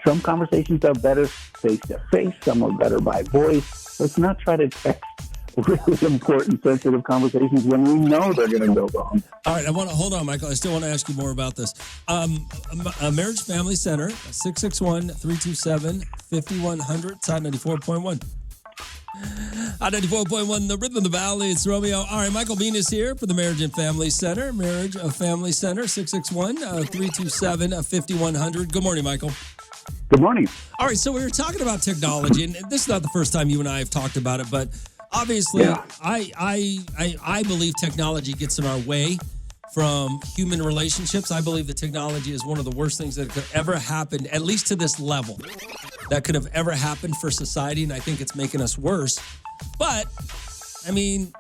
some conversations are better face-to-face. Some are better by voice. Let's not try to text really important, sensitive conversations when we know they're going to go wrong. All right, hold on, Michael. I still want to ask you more about this. A Marriage Family Center, 661-327-5100. It's Hot 94.1. Hot 94.1, the rhythm of the valley. It's Romeo. All right, Michael Bean is here for the Marriage and Family Center. Marriage of Family Center, 661-327-5100. Good morning, Michael. Good morning. All right, so we were talking about technology, and this is not the first time you and I have talked about it, but obviously, I believe technology gets in our way from human relationships. I believe that technology is one of the worst things that could ever happen, at least to this level, that could have ever happened for society, and I think it's making us worse. But, I mean,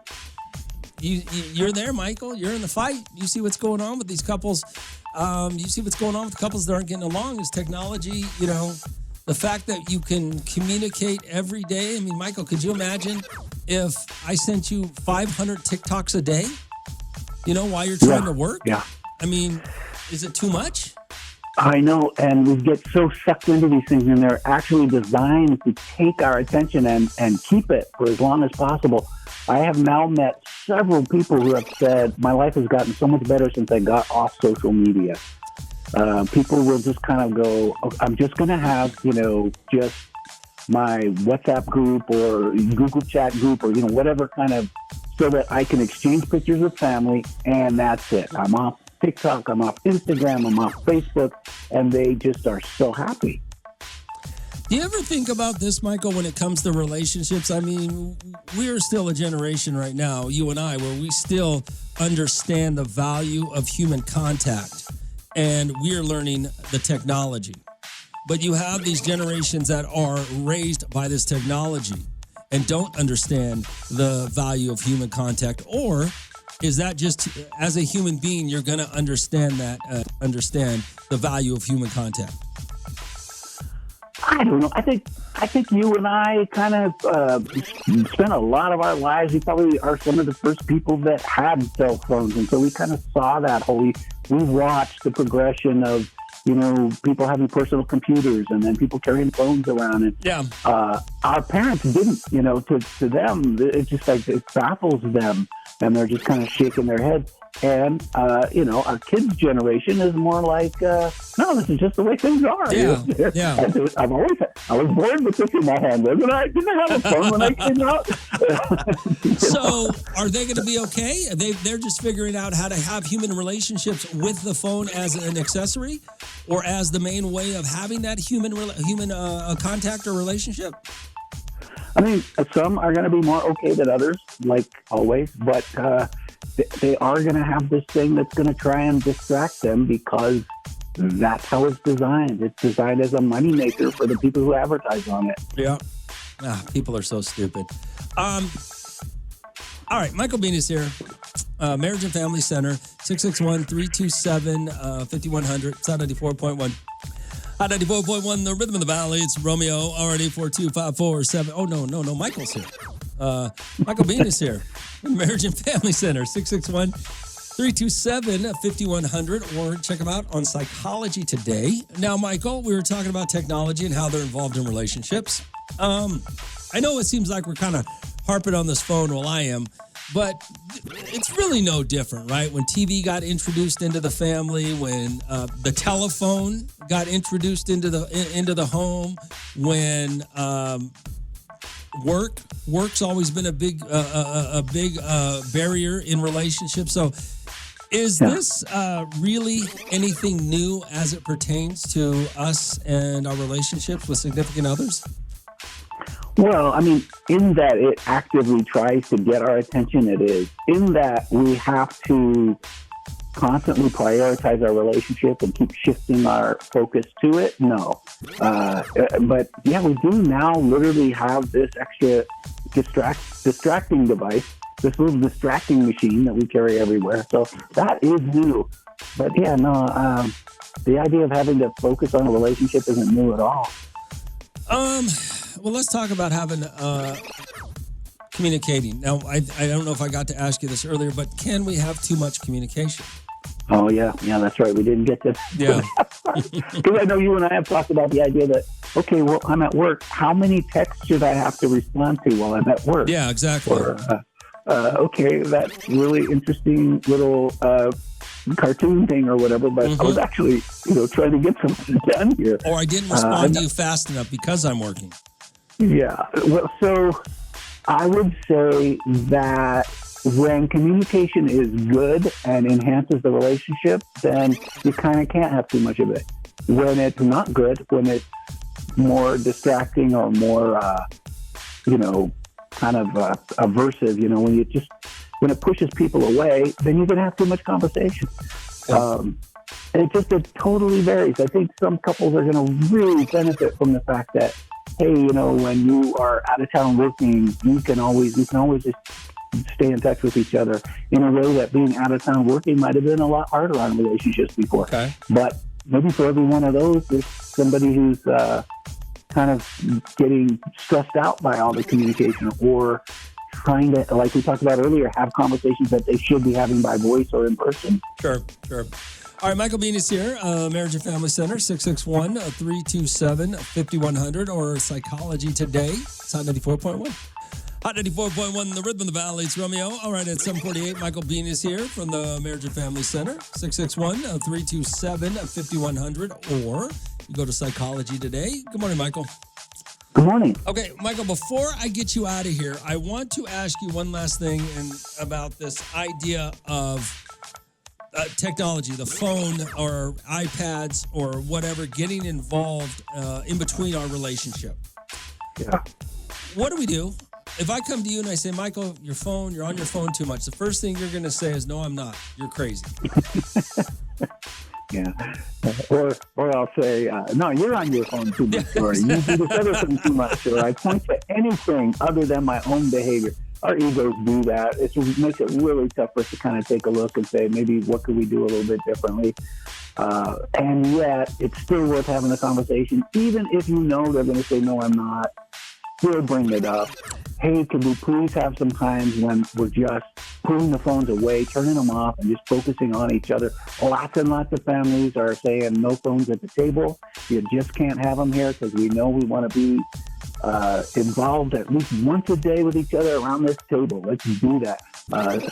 you're there, Michael. You're in the fight. You see what's going on with these couples. You see what's going on with couples that aren't getting along. Is technology, the fact that you can communicate every day. I mean, Michael, could you imagine if I sent you 500 TikToks a day, while you're trying to work? Yeah. I mean, is it too much? I know, and we get so sucked into these things, and they're actually designed to take our attention and keep it for as long as possible. I have now met several people who have said, my life has gotten so much better since I got off social media. People will just kind of go, I'm just going to have, just my WhatsApp group or Google chat group or, whatever kind of, so that I can exchange pictures with family, and that's it. I'm off TikTok, I'm off Instagram, I'm off Facebook, and they just are so happy. Do you ever think about this, Michael, when it comes to relationships? I mean, we're still a generation right now, you and I, where we still understand the value of human contact, and we're learning the technology. But you have these generations that are raised by this technology and don't understand the value of human contact, or is that just as a human being you're going to understand the value of human contact? I don't know. I think you and I kind of spent a lot of our lives. We probably are some of the first people that had cell phones, and so we kind of saw that whole. We watched the progression of people having personal computers and then people carrying phones around. And yeah, our parents didn't. To them, it's just like it baffles them, and they're just kind of shaking their head. And, our kids' generation is more like, no, this is just the way things are. Yeah, yeah. I was born with this in my hand, wasn't I? Didn't I have a phone when I came out? So are they going to be okay? They're just figuring out how to have human relationships with the phone as an accessory or as the main way of having that human contact or relationship? I mean, some are going to be more okay than others, like always, but they are going to have this thing that's going to try and distract them because that's how it's designed. It's designed as a moneymaker for the people who advertise on it. Yeah. People are so stupid. All right, Michael Bean is here. Marriage and Family Center, 661-327-5100. It's on 94.1. Hot 94.1, the Rhythm of the Valley. It's Romeo, already 42547. Oh, no. Michael's here. Michael Bean is here. Marriage and Family Center, 661-327-5100. Or check them out on Psychology Today. Now, Michael, we were talking about technology and how they're involved in relationships. I know it seems like we're kind of harping on this phone while I am, but it's really no different, right? When TV got introduced into the family, when the telephone got introduced into the home, when work's always been a big barrier in relationships. So, is this really anything new as it pertains to us and our relationships with significant others? Well, I mean, in that it actively tries to get our attention, it is. In that we have to constantly prioritize our relationship and keep shifting our focus to it, no. But yeah, we do now literally have this extra distracting device, this little distracting machine that we carry everywhere. So that is new. But yeah, no, the idea of having to focus on a relationship isn't new at all. Well, let's talk about having communicating. Now, I don't know if I got to ask you this earlier, but can we have too much communication? Oh, yeah, that's right. We didn't get to because I know you and I have talked about the idea that, okay, well, I'm at work. How many texts should I have to respond to while I'm at work? Yeah, exactly. Or, okay, that's really interesting little cartoon thing or whatever, but I was actually, trying to get something done here. Or I didn't respond to you fast enough because I'm working. Yeah. Well, so I would say that when communication is good and enhances the relationship, then you kind of can't have too much of it. When it's not good, when it's more distracting or more, kind of aversive, when it pushes people away, then you're going to have too much conversation. And it totally varies. I think some couples are going to really benefit from the fact that, hey, when you are out of town working, you can always just stay in touch with each other in a way that being out of town working might have been a lot harder on relationships before. Okay. But maybe for every one of those, there's somebody who's kind of getting stressed out by all the communication or trying to, like we talked about earlier, have conversations that they should be having by voice or in person. Sure. All right, Michael Bean is here, Marriage and Family Center, 661-327-5100, or Psychology Today. It's Hot 94.1. Hot 94.1, the Rhythm of the Valley. It's Romeo. All right, at 7:48, Michael Bean is here from the Marriage and Family Center, 661-327-5100, or you go to Psychology Today. Good morning, Michael. Good morning. Okay, Michael, before I get you out of here, I want to ask you one last thing about this idea of technology, the phone or iPads or whatever, getting involved in between our relationship. Yeah. What do we do? If I come to you and I say, Michael, you're on your phone too much, the first thing you're going to say is, no, I'm not. You're crazy. Yeah. Or I'll I'll say, no, you're on your phone too much, or you do this other thing too much, or I point to anything other than my own behavior. Our egos do that. It makes it really tough for us to kind of take a look and say, maybe what could we do a little bit differently? And yet, it's still worth having a conversation, even if you know they're going to say, no, I'm not. Still bring it up. Hey, could we please have some times when we're just pulling the phones away, turning them off, and just focusing on each other? Lots and lots of families are saying no phones at the table. You just can't have them here because we know we want to be involved at least once a day with each other around this table. Let's do that.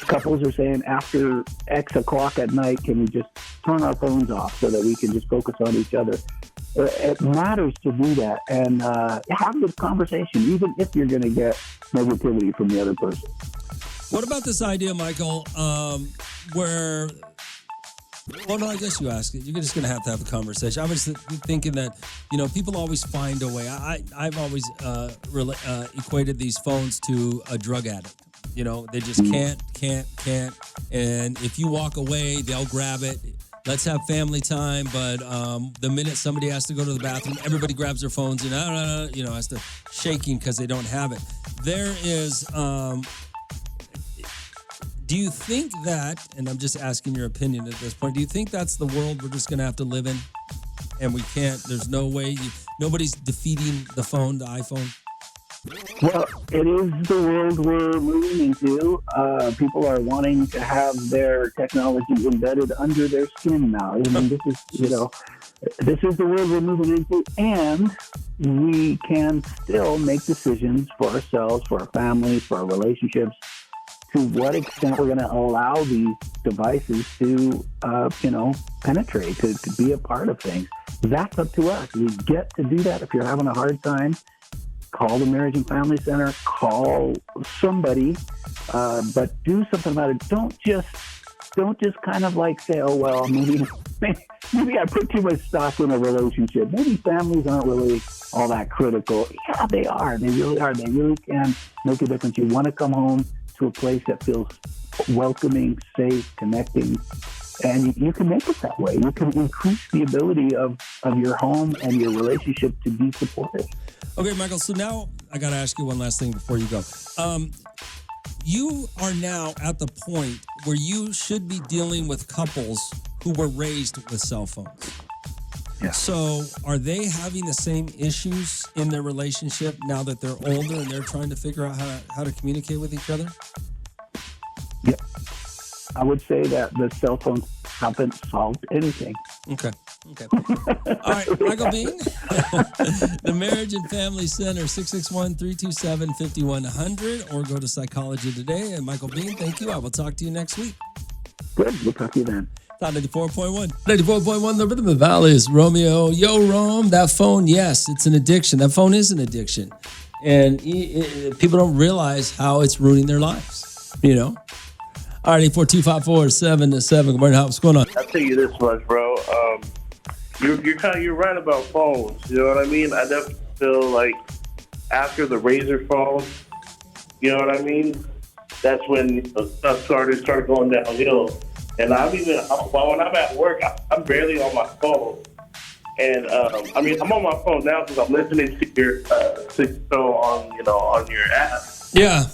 Couples are saying after X o'clock at night, can we just turn our phones off so that we can just focus on each other? It matters to do that and have this conversation, even if you're going to get negativity from the other person. What about this idea, Michael, where... Well, no, I guess you ask it. You're just going to have a conversation. I was thinking that, people always find a way. I've always equated these phones to a drug addict. They just can't. And if you walk away, they'll grab it. Let's have family time. But the minute somebody has to go to the bathroom, everybody grabs their phones and, has to shaking because they don't have it. There is... Do you think that, and I'm just asking your opinion at this point, do you think that's the world we're just going to have to live in? And we can't, there's no way, nobody's defeating the phone, the iPhone? Well, it is the world we're moving into. People are wanting to have their technology embedded under their skin now. I mean, this is the world we're moving into, and we can still make decisions for ourselves, for our families, for our relationships, to what extent we're going to allow these devices to, penetrate, to be a part of things. That's up to us. We get to do that. If you're having a hard time, call the Marriage and Family Center, call somebody, but do something about it. Don't just kind of like say, oh, well, maybe I put too much stock in a relationship. Maybe families aren't really all that critical. Yeah, they are. They really are. They really can make a difference. You want to come home to a place that feels welcoming, safe, connecting, and you can make it that way. You can increase the ability of your home and your relationship to be supportive. Okay, Michael, so now I got to ask you one last thing before you go. You are now at the point where you should be dealing with couples who were raised with cell phones. Yeah. So are they having the same issues in their relationship now that they're older and they're trying to figure out how to communicate with each other? Yeah. I would say that the cell phones haven't solved anything. Okay. All right, Michael Bean, the Marriage and Family Center, 661-327-5100, or go to Psychology Today. And Michael Bean, thank you. I will talk to you next week. Good. We'll talk to you then. 94.1. 94.1, the Rhythm of the Valley is Romeo. Yo, Rome, that phone, yes, it's an addiction. That phone is an addiction. And people don't realize how it's ruining their lives, All right, 842-547-7. Good morning, what's going on? I'll tell you this much, bro. You're right about phones. You know what I mean? I definitely feel like after the Razor phone, you know what I mean? That's when stuff started going downhill. And when I'm at work, I'm barely on my phone. And I'm on my phone now because I'm listening to your show on your app. Yeah.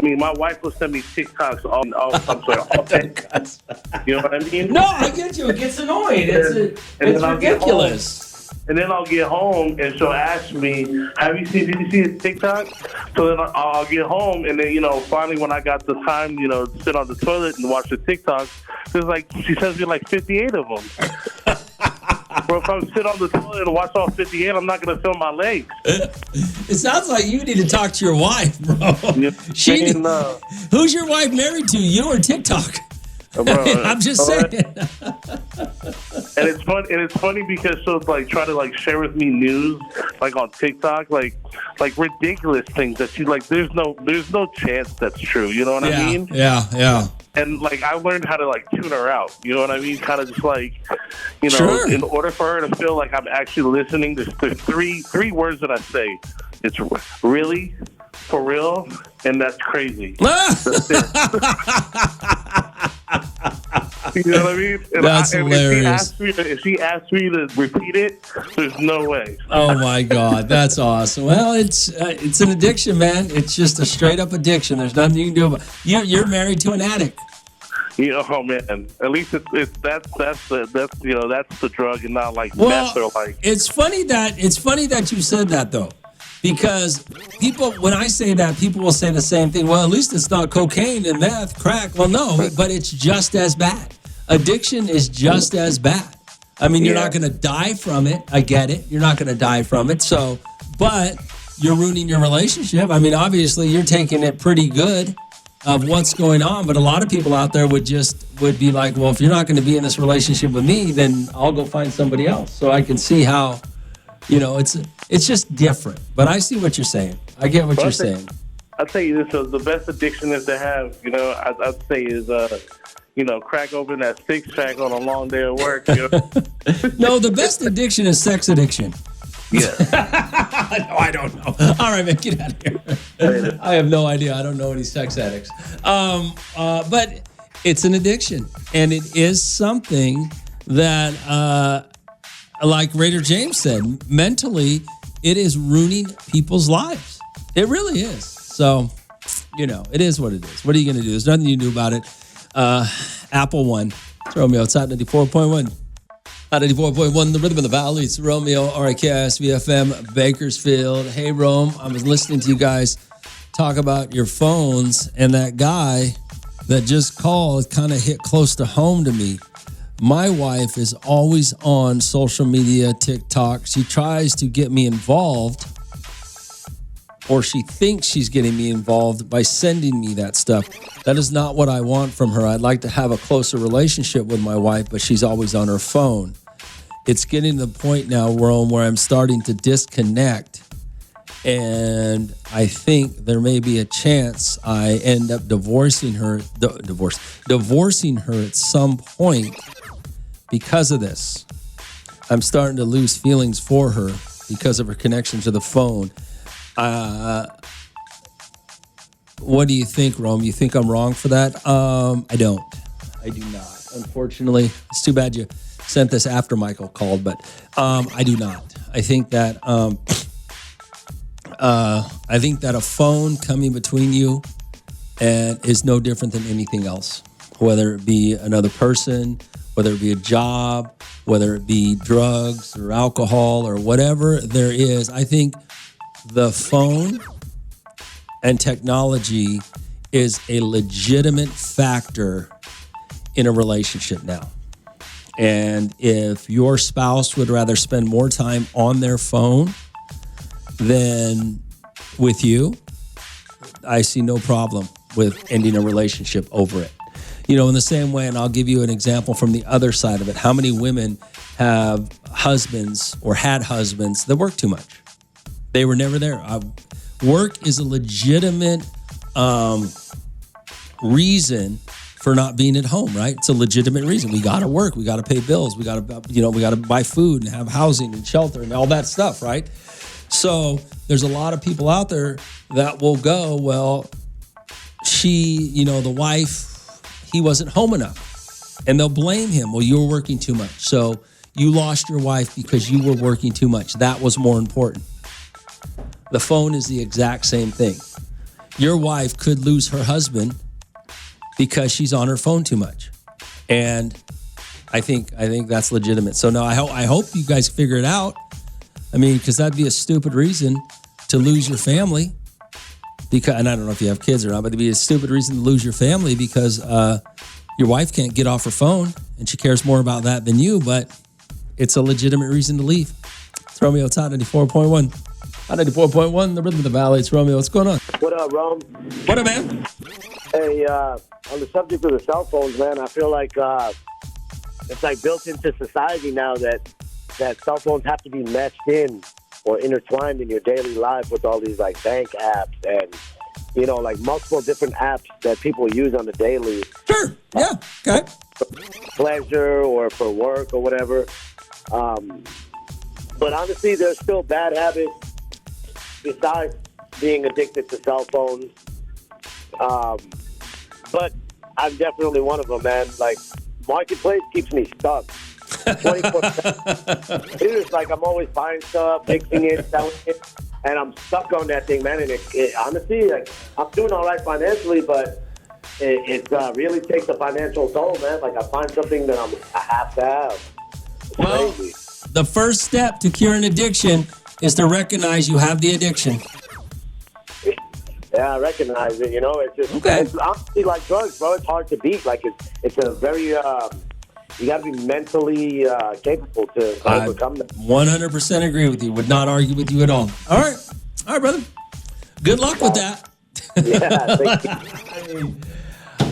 My wife will send me TikToks all day. You know what I mean? No, I get you. It gets annoying. It's ridiculous. And then I'll get home and she'll ask me, did you see his TikTok? So then I'll get home and then, finally when I got the time, to sit on the toilet and watch the TikTok, she sends me 58 of them. Bro, if I sit on the toilet and watch all 58, I'm not going to film my legs. It sounds like you need to talk to your wife, bro. Who's your wife married to, you or TikTok? Bro, I'm just saying. And it's funny because she'll try to share with me news on TikTok, like ridiculous things that she there's no chance that's true. You know what I mean? Yeah. And I learned how to tune her out. You know what I mean? Kind of just Sure. In order for her to feel like I'm actually listening, there's three words that I say. It's really, for real, and that's crazy. That's it. You know what I mean? That's hilarious. If she asks me to repeat it, there's no way. Oh my God, that's awesome. Well, it's an addiction, man. It's just a straight up addiction. There's nothing you can do about it. You're married to an addict. Oh man, at least that's the drug and not like Well, meth or like. it's funny that you said that though, because people, when I say that, people will say the same thing. Well, at least it's not cocaine and meth, crack. Well, no, but it's just as bad. Addiction is just as bad. I mean, you're not going to die from it. I get it. You're not going to die from it. So, but you're ruining your relationship. I mean, obviously, you're taking it pretty good of what's going on. But a lot of people out there would be like, well, if you're not going to be in this relationship with me, then I'll go find somebody else. So I can see how, it's just different. But I see what you're saying. I get what you're saying. I'll tell you this: the best addiction is to have. I'd say is crack open that 6-pack on a long day of work. No, the best addiction is sex addiction. Yeah. No, I don't know. All right, man, get out of here. I have no idea. I don't know any sex addicts. But it's an addiction, and it is something that, like Raider James said, mentally, it is ruining people's lives. It really is. So, it is what it is. What are you going to do? There's nothing you can do about it. Apple One. It's Romeo. It's at 94.1. At 94.1, the Rhythm of the Valley. It's Romeo, RIKS, VFM, Bakersfield. Hey, Rome. I was listening to you guys talk about your phones, and that guy that just called kind of hit close to home to me. My wife is always on social media, TikTok. She tries to get me involved, or she thinks she's getting me involved by sending me that stuff. That is not what I want from her. I'd like to have a closer relationship with my wife, but she's always on her phone. It's getting to the point now, Rome, where I'm starting to disconnect, and I think there may be a chance I end up divorcing her at some point because of this. I'm starting to lose feelings for her because of her connection to the phone. What do you think, Rome? You think I'm wrong for that? I don't. I do not. Unfortunately, it's too bad you sent this after Michael called, but I do not. I think that a phone coming between you and is no different than anything else, whether it be another person, whether it be a job, whether it be drugs or alcohol or whatever there is. I think the phone and technology is a legitimate factor in a relationship now. And if your spouse would rather spend more time on their phone than with you, I see no problem with ending a relationship over it. In the same way, and I'll give you an example from the other side of it. How many women have husbands or had husbands that work too much? They were never there. Work is a legitimate reason for not being at home, right? It's a legitimate reason. We got to work. We got to pay bills. We got to buy food and have housing and shelter and all that stuff, right? So there's a lot of people out there that will go, well, the wife, he wasn't home enough. And they'll blame him. Well, you were working too much. So you lost your wife because you were working too much. That was more important. The phone is the exact same thing. Your wife could lose her husband because she's on her phone too much. And I think that's legitimate. So no, I hope you guys figure it out. I mean, because that'd be a stupid reason to lose your family. And I don't know if you have kids or not, but it'd be a stupid reason to lose your family because your wife can't get off her phone and she cares more about that than you, but it's a legitimate reason to leave. It's Romeo, it's Hot 94.1. Hot 94.1, the Rhythm of the Valley. It's Romeo. What's going on? What up, Rome? What up, man? Hey, on the subject of the cell phones, man, I feel like it's like built into society now that cell phones have to be meshed in or intertwined in your daily life with all these like bank apps and, like multiple different apps that people use on the daily. Sure. Yeah. Okay. Pleasure or for work or whatever. But honestly, there's still bad habits besides being addicted to cell phones. But I'm definitely one of them, man. Like, Marketplace keeps me stuck. 24/7. It's like I'm always buying stuff, fixing it, selling it, and I'm stuck on that thing, man. And it honestly, like, I'm doing all right financially, but it really takes a financial toll, man. Like, I find something that I have to have. It's crazy. The first step to curing addiction is to recognize you have the addiction. Yeah, I recognize it. You know, it's just it's honestly like drugs, bro. It's hard to beat. Like it's a very you got to be mentally capable to overcome that. 100% agree with you. Would not argue with you at all. All right, brother. Good luck with that. Yeah, thank you. I mean,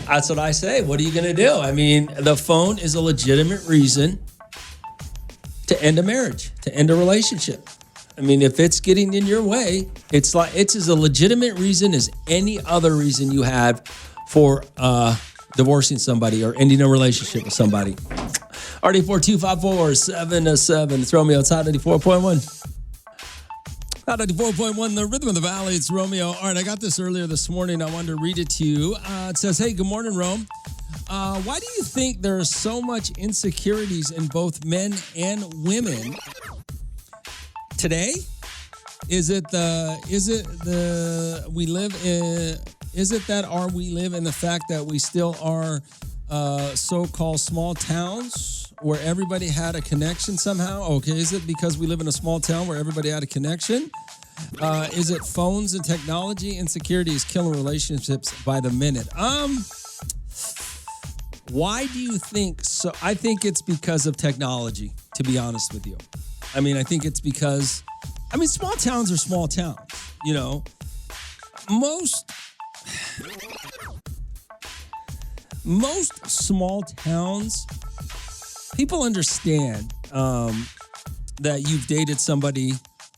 that's what I say. What are you going to do? I mean, the phone is a legitimate reason to end a marriage, to end a relationship. I mean, if it's getting in your way, it's as a legitimate reason as any other reason you have for divorcing somebody or ending a relationship with somebody. RD4254-707. It's Romeo. It's Hot 94.1. Hot 94.1, the rhythm of the valley. It's Romeo. All right, I got this earlier this morning. I wanted to read it to you. It says, hey, good morning, Rome. Why do you think there are so much insecurities in both men and women today? We live in the fact that we still are so-called small towns where everybody had a connection somehow? Okay, is it because we live in a small town where everybody had a connection? Is it phones and technology? Insecurity is killing relationships by the minute. Why do you think so? I think it's because of technology, to be honest with you. I mean, I think it's because, small towns are small towns, you know. Most small towns, people understand that you've dated somebody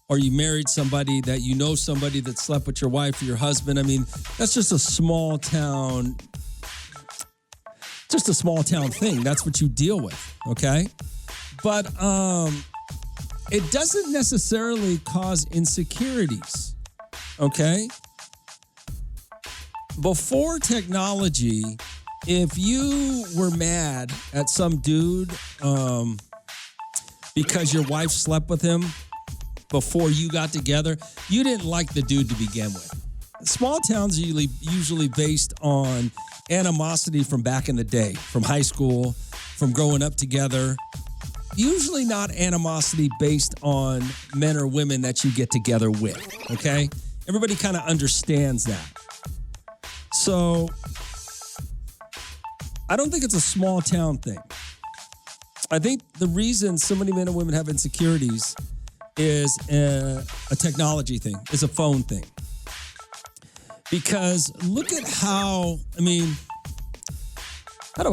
or you married somebody, that you know somebody that slept with your wife or your husband. I mean, that's just a small town, thing. That's what you deal with, okay? But it doesn't necessarily cause insecurities, okay? Before technology, if you were mad at some dude because your wife slept with him before you got together, you didn't like the dude to begin with. Small towns are usually based on animosity from back in the day, from high school, from growing up together. Usually not animosity based on men or women that you get together with, okay? Everybody kind of understands that. So I don't think it's a small town thing. I think the reason so many men and women have insecurities is a technology thing, is a phone thing. Because look at how do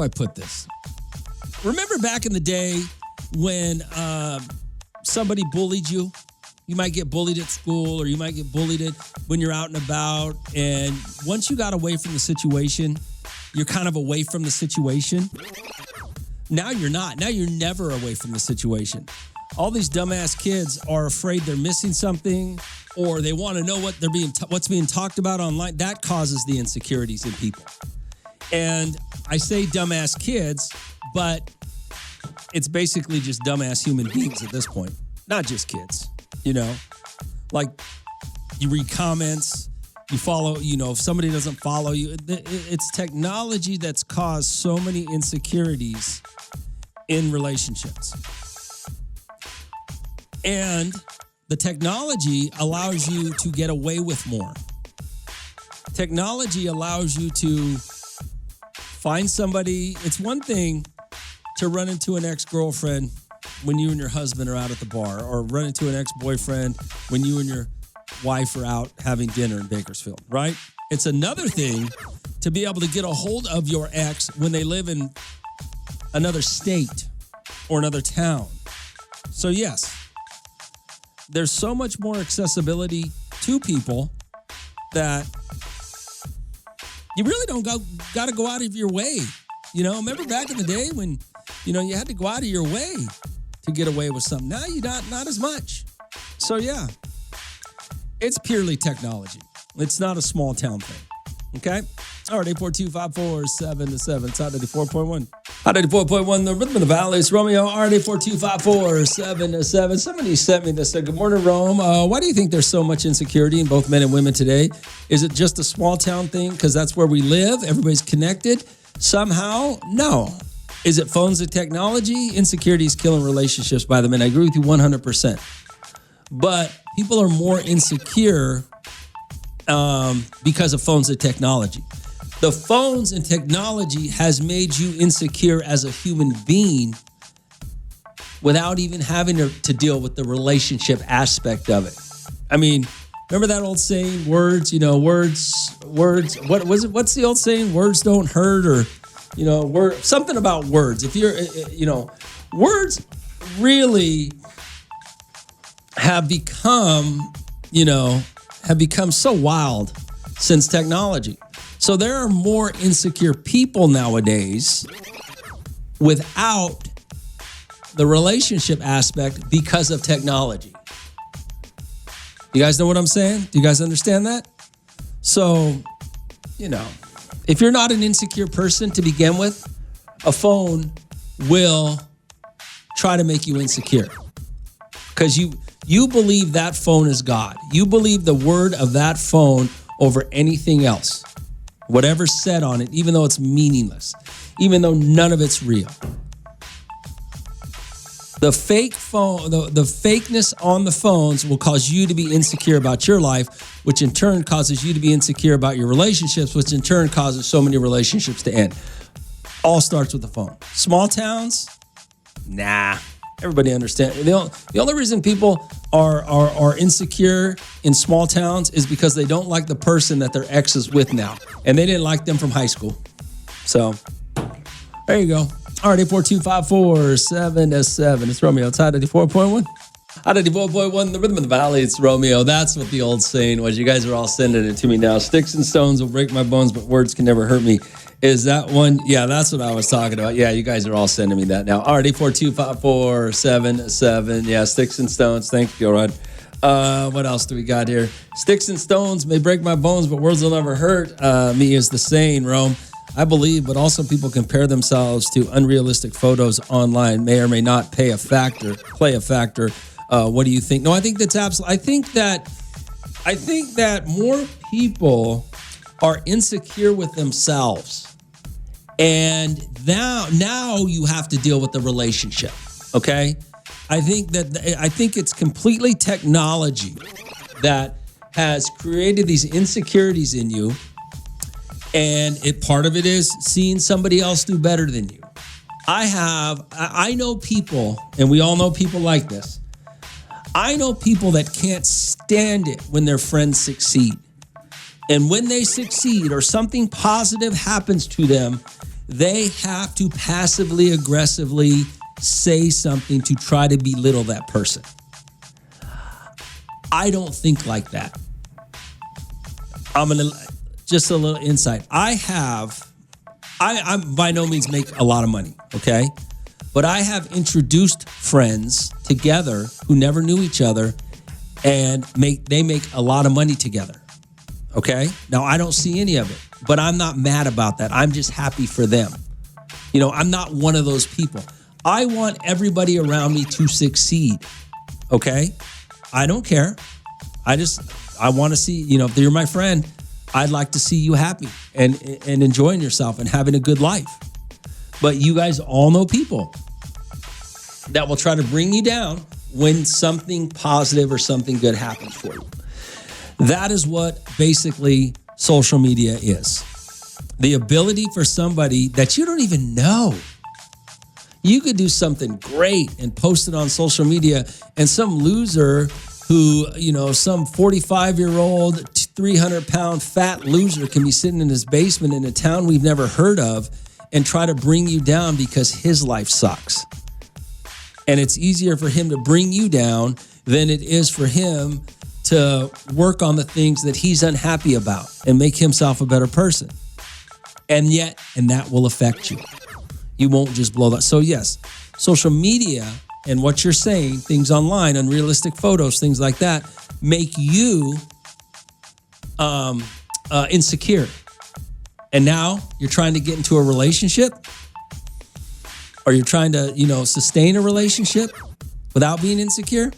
I put this? Remember back in the day when somebody bullied you? You might get bullied at school, or you might get bullied when you're out and about. And once you got away from the situation, you're kind of away from the situation. Now you're not. Now you're never away from the situation. All these dumbass kids are afraid they're missing something, or they want to know what's being talked about online. That causes the insecurities in people. And I say dumbass kids, but it's basically just dumbass human beings at this point. Not just kids, you know? Like, you read comments, you follow, if somebody doesn't follow you. It's technology that's caused so many insecurities in relationships. And the technology allows you to get away with more. Technology allows you to find somebody. It's one thing to run into an ex-girlfriend when you and your husband are out at the bar, or run into an ex-boyfriend when you and your wife are out having dinner in Bakersfield, right? It's another thing to be able to get a hold of your ex when they live in another state or another town. So yes, there's so much more accessibility to people that you really don't got to go out of your way. Remember back in the day when, you had to go out of your way to get away with something. Now you not as much. So yeah, it's purely technology. It's not a small town thing. Okay? All right, 842-547-7. It's out 94.1. 94.1, the Rhythm of the Valley. It's Romeo, RD4254-707. Somebody sent me this. Good morning, Rome. Why do you think there's so much insecurity in both men and women today? Is it just a small town thing because that's where we live? Everybody's connected somehow? No. Is it phones and technology? Insecurity is killing relationships by the men. I agree with you 100%. But people are more insecure because of phones and technology. The phones and technology has made you insecure as a human being without even having to deal with the relationship aspect of it. I mean, remember that old saying, words, what was it? What's the old saying? Words don't hurt, or, something about words. If you're, words really have become so wild since technology. So there are more insecure people nowadays without the relationship aspect because of technology. You guys know what I'm saying? Do you guys understand that? So, if you're not an insecure person to begin with, a phone will try to make you insecure because you believe that phone is God. You believe the word of that phone over anything else. Whatever's said on it, even though it's meaningless, even though none of it's real. The fake phone, the fakeness on the phones will cause you to be insecure about your life, which in turn causes you to be insecure about your relationships, which in turn causes so many relationships to end. All starts with the phone. Small towns, nah. Everybody understands. The only reason people are insecure in small towns is because they don't like the person that their ex is with now. And they didn't like them from high school. So, there you go. RD4254-707. It's Romeo. It's Hot 94.1. Hot 94.1, the Rhythm of the Valley. It's Romeo. That's what the old saying was. You guys are all sending it to me now. Sticks and stones will break my bones, but words can never hurt me. Is that one? Yeah, that's what I was talking about. Yeah, you guys are all sending me that now. RD4254-707. Yeah, sticks and stones. Thank you, Rod. What else do we got here? Sticks and stones may break my bones, but words will never hurt me is the saying, Rome. I believe, but also people compare themselves to unrealistic photos online. May or may not play a factor. What do you think? No, I think that's absolutely. I think that more people are insecure with themselves. And now you have to deal with the relationship, okay? I think it's completely technology that has created these insecurities in you, and part of it is seeing somebody else do better than you. I know people, and we all know people like this. I know people that can't stand it when their friends succeed. And when they succeed or something positive happens to them, they have to passively aggressively say something to try to belittle that person. I don't think like that. Just a little insight. I by no means make a lot of money, okay? But I have introduced friends together who never knew each other, and they make a lot of money together. Okay? Now, I don't see any of it, but I'm not mad about that. I'm just happy for them. I'm not one of those people. I want everybody around me to succeed. Okay? I don't care. I want to see, if you're my friend, I'd like to see you happy and enjoying yourself and having a good life. But you guys all know people that will try to bring you down when something positive or something good happens for you. That is what basically social media is. The ability for somebody that you don't even know. You could do something great and post it on social media, and some loser who, some 45-year-old, 300-pound fat loser can be sitting in his basement in a town we've never heard of and try to bring you down because his life sucks. And it's easier for him to bring you down than it is for him to work on the things that he's unhappy about and make himself a better person. And that will affect you. You won't just blow that. So yes, social media and what you're saying, things online, unrealistic photos, things like that, make you insecure. And now you're trying to get into a relationship. or you're trying to, sustain a relationship without being insecure,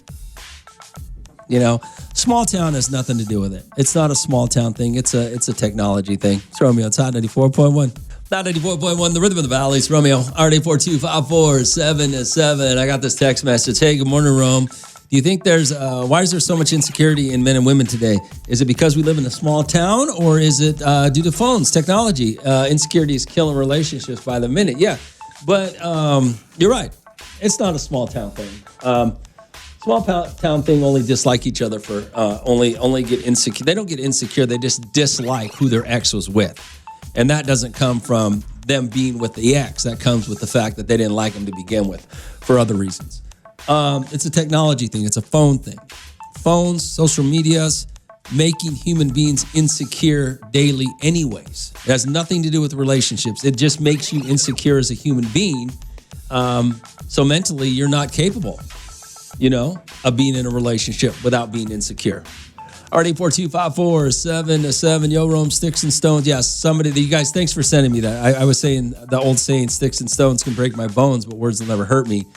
small town has nothing to do with it. It's not a small town thing. It's a technology thing. It's Romeo. It's Hot 94.1. Hot 94.1, the rhythm of the valley. It's Romeo. R842-5477. I got this text message. Hey, good morning, Rome. Do you think why is there so much insecurity in men and women today? Is it because we live in a small town, or is it due to phones, technology? Insecurity is killing relationships by the minute. Yeah, but you're right. It's not a small town thing. Small town thing only dislike each other for only get insecure. They don't get insecure. They just dislike who their ex was with, and that doesn't come from them being with the ex. That comes with the fact that they didn't like him to begin with, for other reasons. It's a technology thing. It's a phone thing. Phones, social medias, making human beings insecure daily anyways. It has nothing to do with relationships. It just makes you insecure as a human being. So mentally, you're not capable, of being in a relationship without being insecure. R842-5477. Yo, Rome, sticks and stones. Yes, you guys, thanks for sending me that. I was saying the old saying, sticks and stones can break my bones, but words will never hurt me.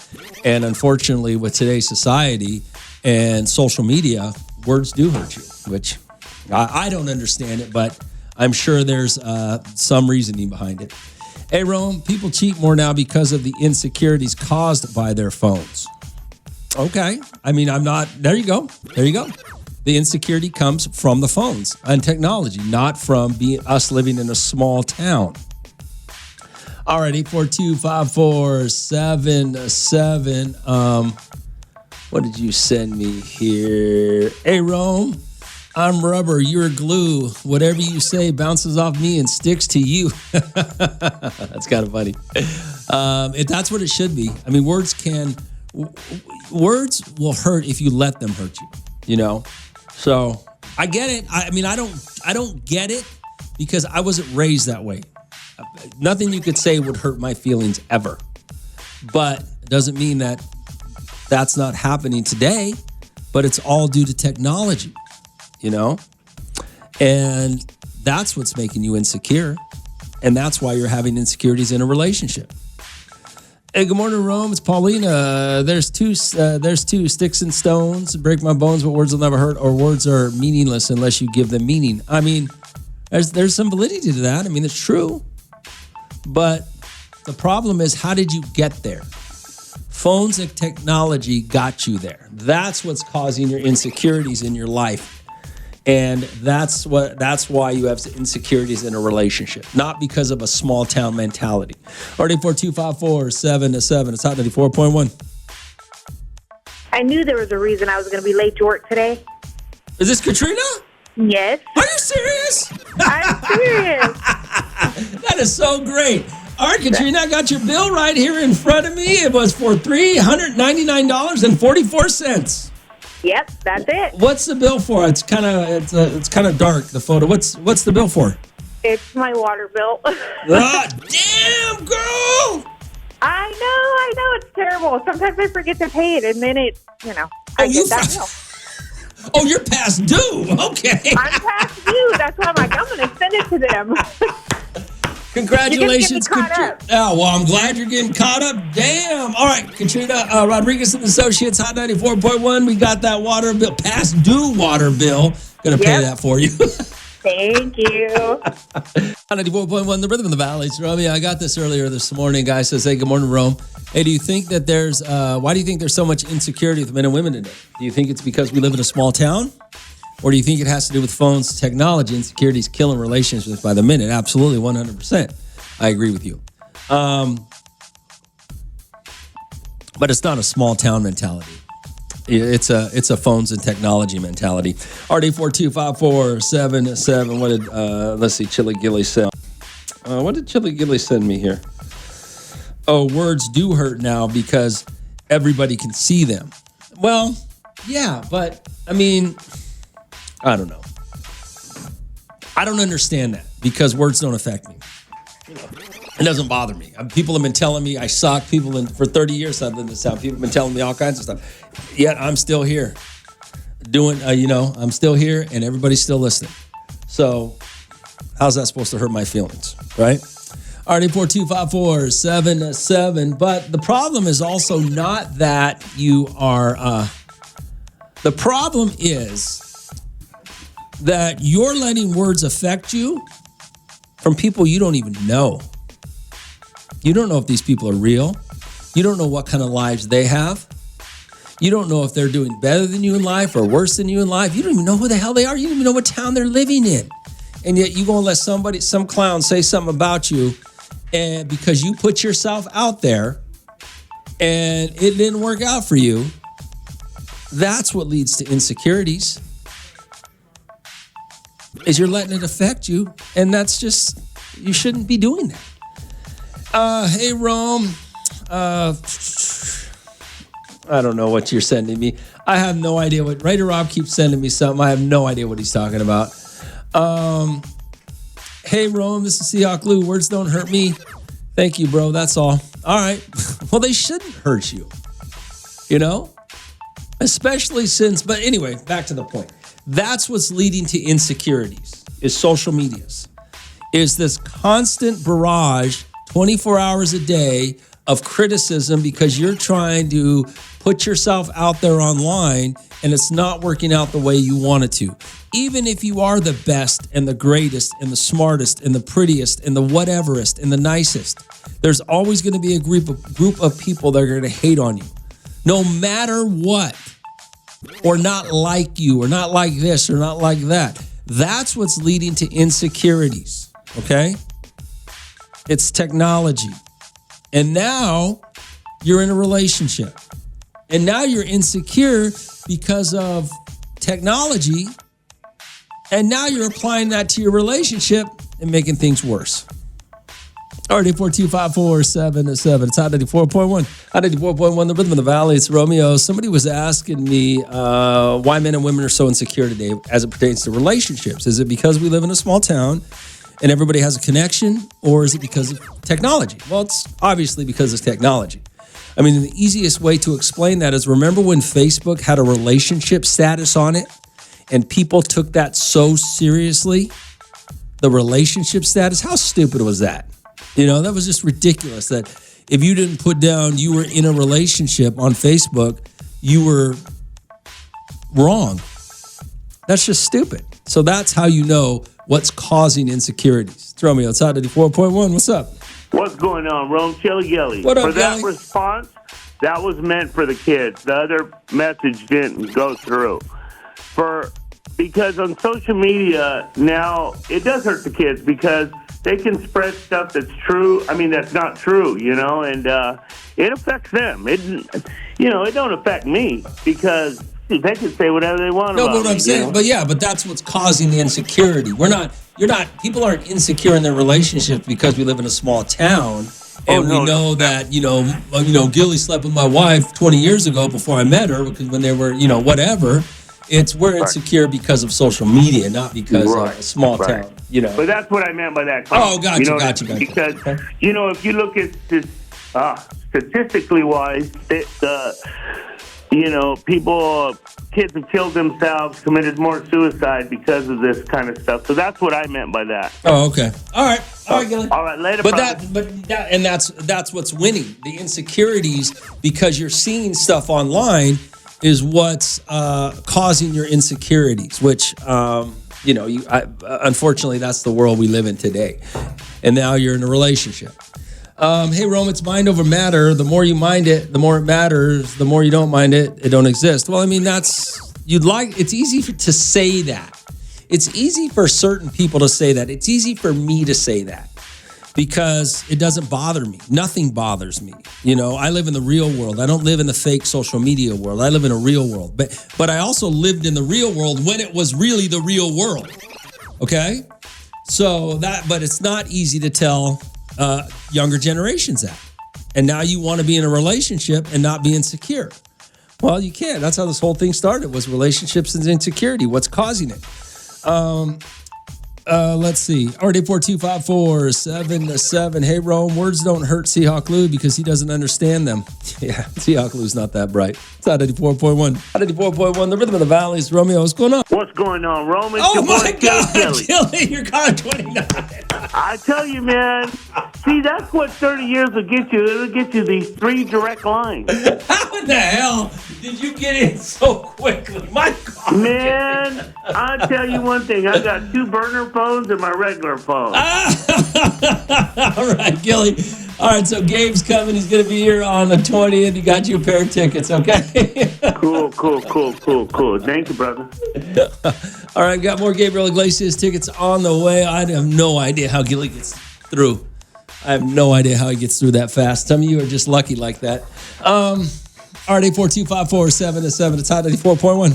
And unfortunately, with today's society and social media, words do hurt you, which I don't understand it, but I'm sure there's some reasoning behind it. Hey, Rome, people cheat more now because of the insecurities caused by their phones. Okay. There you go. The insecurity comes from the phones and technology, not from us living in a small town. All right, 842-5477. What did you send me here? Hey, Rome, I'm rubber, you're glue. Whatever you say bounces off me and sticks to you. That's kind of funny. That's what it should be. Words will hurt if you let them hurt you, So I get it. I don't get it because I wasn't raised that way. Nothing you could say would hurt my feelings ever. But it doesn't mean that that's not happening today, but it's all due to technology, And that's what's making you insecure. And that's why you're having insecurities in a relationship. Hey, good morning, Rome. It's Paulina. There's two sticks and stones. Break my bones, but words will never hurt, or words are meaningless unless you give them meaning. There's some validity to that. It's true. But the problem is, how did you get there? Phones and technology got you there. That's what's causing your insecurities in your life. And that's why you have insecurities in a relationship, not because of a small town mentality. R842-5477. It's Hot 94.1. I knew there was a reason I was going to be late to work today. Is this Katrina? Yes. Are you serious? I'm serious. That is so great. All right, Katrina, I got your bill right here in front of me. It was for $399.44. Yep, that's it. What's the bill for? It's kind of dark, the photo. What's the bill for? It's my water bill. Damn, girl! I know, it's terrible. Sometimes I forget to pay it, and then I get that bill. Oh, you're past due. Okay. I'm past due. That's why I'm going to send it to them. Congratulations, Katrina. Oh, well, I'm glad you're getting caught up. Damn. All right, Katrina Rodriguez and Associates, Hot 94.1. We got that water bill, past due water bill. Going to pay that for you. Thank you. Hot 94.1, the rhythm of the valley. It's Romeo. I got this earlier this morning. Guy says, hey, good morning, Rome. Hey, do you think that why do you think there's so much insecurity with men and women today? Do you think it's because we live in a small town? Or do you think it has to do with phones, technology, insecurities, killing relationships by the minute? Absolutely, 100%. I agree with you. But it's not a small town mentality. It's a phones and technology mentality. RD42547. What did let's see, Chili Gilly send? What did Chili Gilly send me here? Oh, words do hurt now because everybody can see them. Well, yeah, but I don't know. I don't understand that because words don't affect me. It doesn't bother me. People have been telling me I suck. For 30 years I've lived in this town. People have been telling me all kinds of stuff. Yet I'm still here doing, I'm still here and everybody's still listening. So how's that supposed to hurt my feelings, right? RD4254777. But the problem is also not that you are, the problem is that you're letting words affect you from people you don't even know. You don't know if these people are real. You don't know what kind of lives they have. You don't know if they're doing better than you in life or worse than you in life. You don't even know who the hell they are. You don't even know what town they're living in. And yet you're going to let some clown say something about you, and because you put yourself out there and it didn't work out for you, that's what leads to insecurities. Is you're letting it affect you, and that's just, you shouldn't be doing that. Hey, Rome. I don't know what you're sending me. I have no idea what, Writer Rob keeps sending me something. I have no idea what he's talking about. Hey, Rome, this is Seahawk Lou. Words don't hurt me. Thank you, bro. That's all. All right. Well, they shouldn't hurt you, you know? Especially since, but anyway, back to the point. That's what's leading to insecurities, is social medias. Is this constant barrage, 24 hours a day, of criticism because you're trying to put yourself out there online and it's not working out the way you want it to. Even if you are the best and the greatest and the smartest and the prettiest and the whateverest and the nicest, there's always going to be a group of people that are going to hate on you. No matter what. Or not like you, or not like this, or not like that. That's what's leading to insecurities, okay? It's technology. And now you're in a relationship. And now you're insecure because of technology. And now you're applying that to your relationship and making things worse. RD4254777. It's Hot 94.1. Hot 94.1, the rhythm of the valley. It's Romeo. Somebody was asking me why men and women are so insecure today as it pertains to relationships. Is it because we live in a small town and everybody has a connection, or is it because of technology? Well, it's obviously because of technology. I mean, the easiest way to explain that is, remember when Facebook had a relationship status on it and people took that so seriously? The relationship status? How stupid was that? You know, that was just ridiculous that if you didn't put down you were in a relationship on Facebook, you were wrong. That's just stupid. So that's how you know what's causing insecurities. It's Romeo. It's Hot 94.1. What's up? What's going on, Rome? Chili Yelly. What up, for that Yelly? response, that was meant for the kids. The other message didn't go through. Because on social media now, it does hurt the kids because they can spread stuff that's true. I mean, that's not true, you know, and it affects them. It don't affect me because they can say whatever they want about No, but what I'm me, saying, you know? but yeah, but that's what's causing the insecurity. People aren't insecure in their relationships because we live in a small town and we know that, Gilly slept with my wife 20 years ago before I met her because when they were, whatever. We're insecure because of social media, not because of a small town, But that's what I meant by that. Oh, gotcha. Because, if you look at this, statistically wise, kids have killed themselves, committed more suicide because of this kind of stuff. So that's what I meant by that. Oh, okay. All right, Gilly. All right, later. That's what's winning. The insecurities, because you're seeing stuff online, is what's causing your insecurities, which, unfortunately, that's the world we live in today. And now you're in a relationship. Hey, Rome, it's mind over matter. The more you mind it, the more it matters. The more you don't mind it, it don't exist. Well, I mean, it's easy to say that. It's easy for certain people to say that. It's easy for me to say that because it doesn't bother me. Nothing bothers me. I live in the real world. I don't live in the fake social media world. I live in a real world. But I also lived in the real world when it was really the real world. Okay? But it's not easy to tell younger generations that. And now you want to be in a relationship and not be insecure. Well, you can't. That's how this whole thing started, was relationships and insecurity. What's causing it? Let's see. RD4254-7-7. Hey, Rome, words don't hurt Seahawk Lou because he doesn't understand them. Yeah, Seahawk Lou's not that bright. It's out 84.1. Out 84.1, the rhythm of the valleys. Romeo, what's going on? What's going on, Roman? Oh, Good my morning, God, Gilly. Gilly, you're calling 29. I tell you, man. See, that's what 30 years will get you. It'll get you these 3 direct lines. How in the hell did you get in so quickly? My God. Man, I'll tell you one thing. I got 2 burner phones and my regular phone. All right, Gilly. All right, so Gabe's coming. He's going to be here on the 20th. He got you a pair of tickets, okay? Cool. Thank you, brother. All right, got more Gabriel Iglesias tickets on the way. I have no idea how Gilly gets through. I have no idea how he gets through that fast. Some of you are just lucky like that. RD4254-7-7. It's Hot 94.1.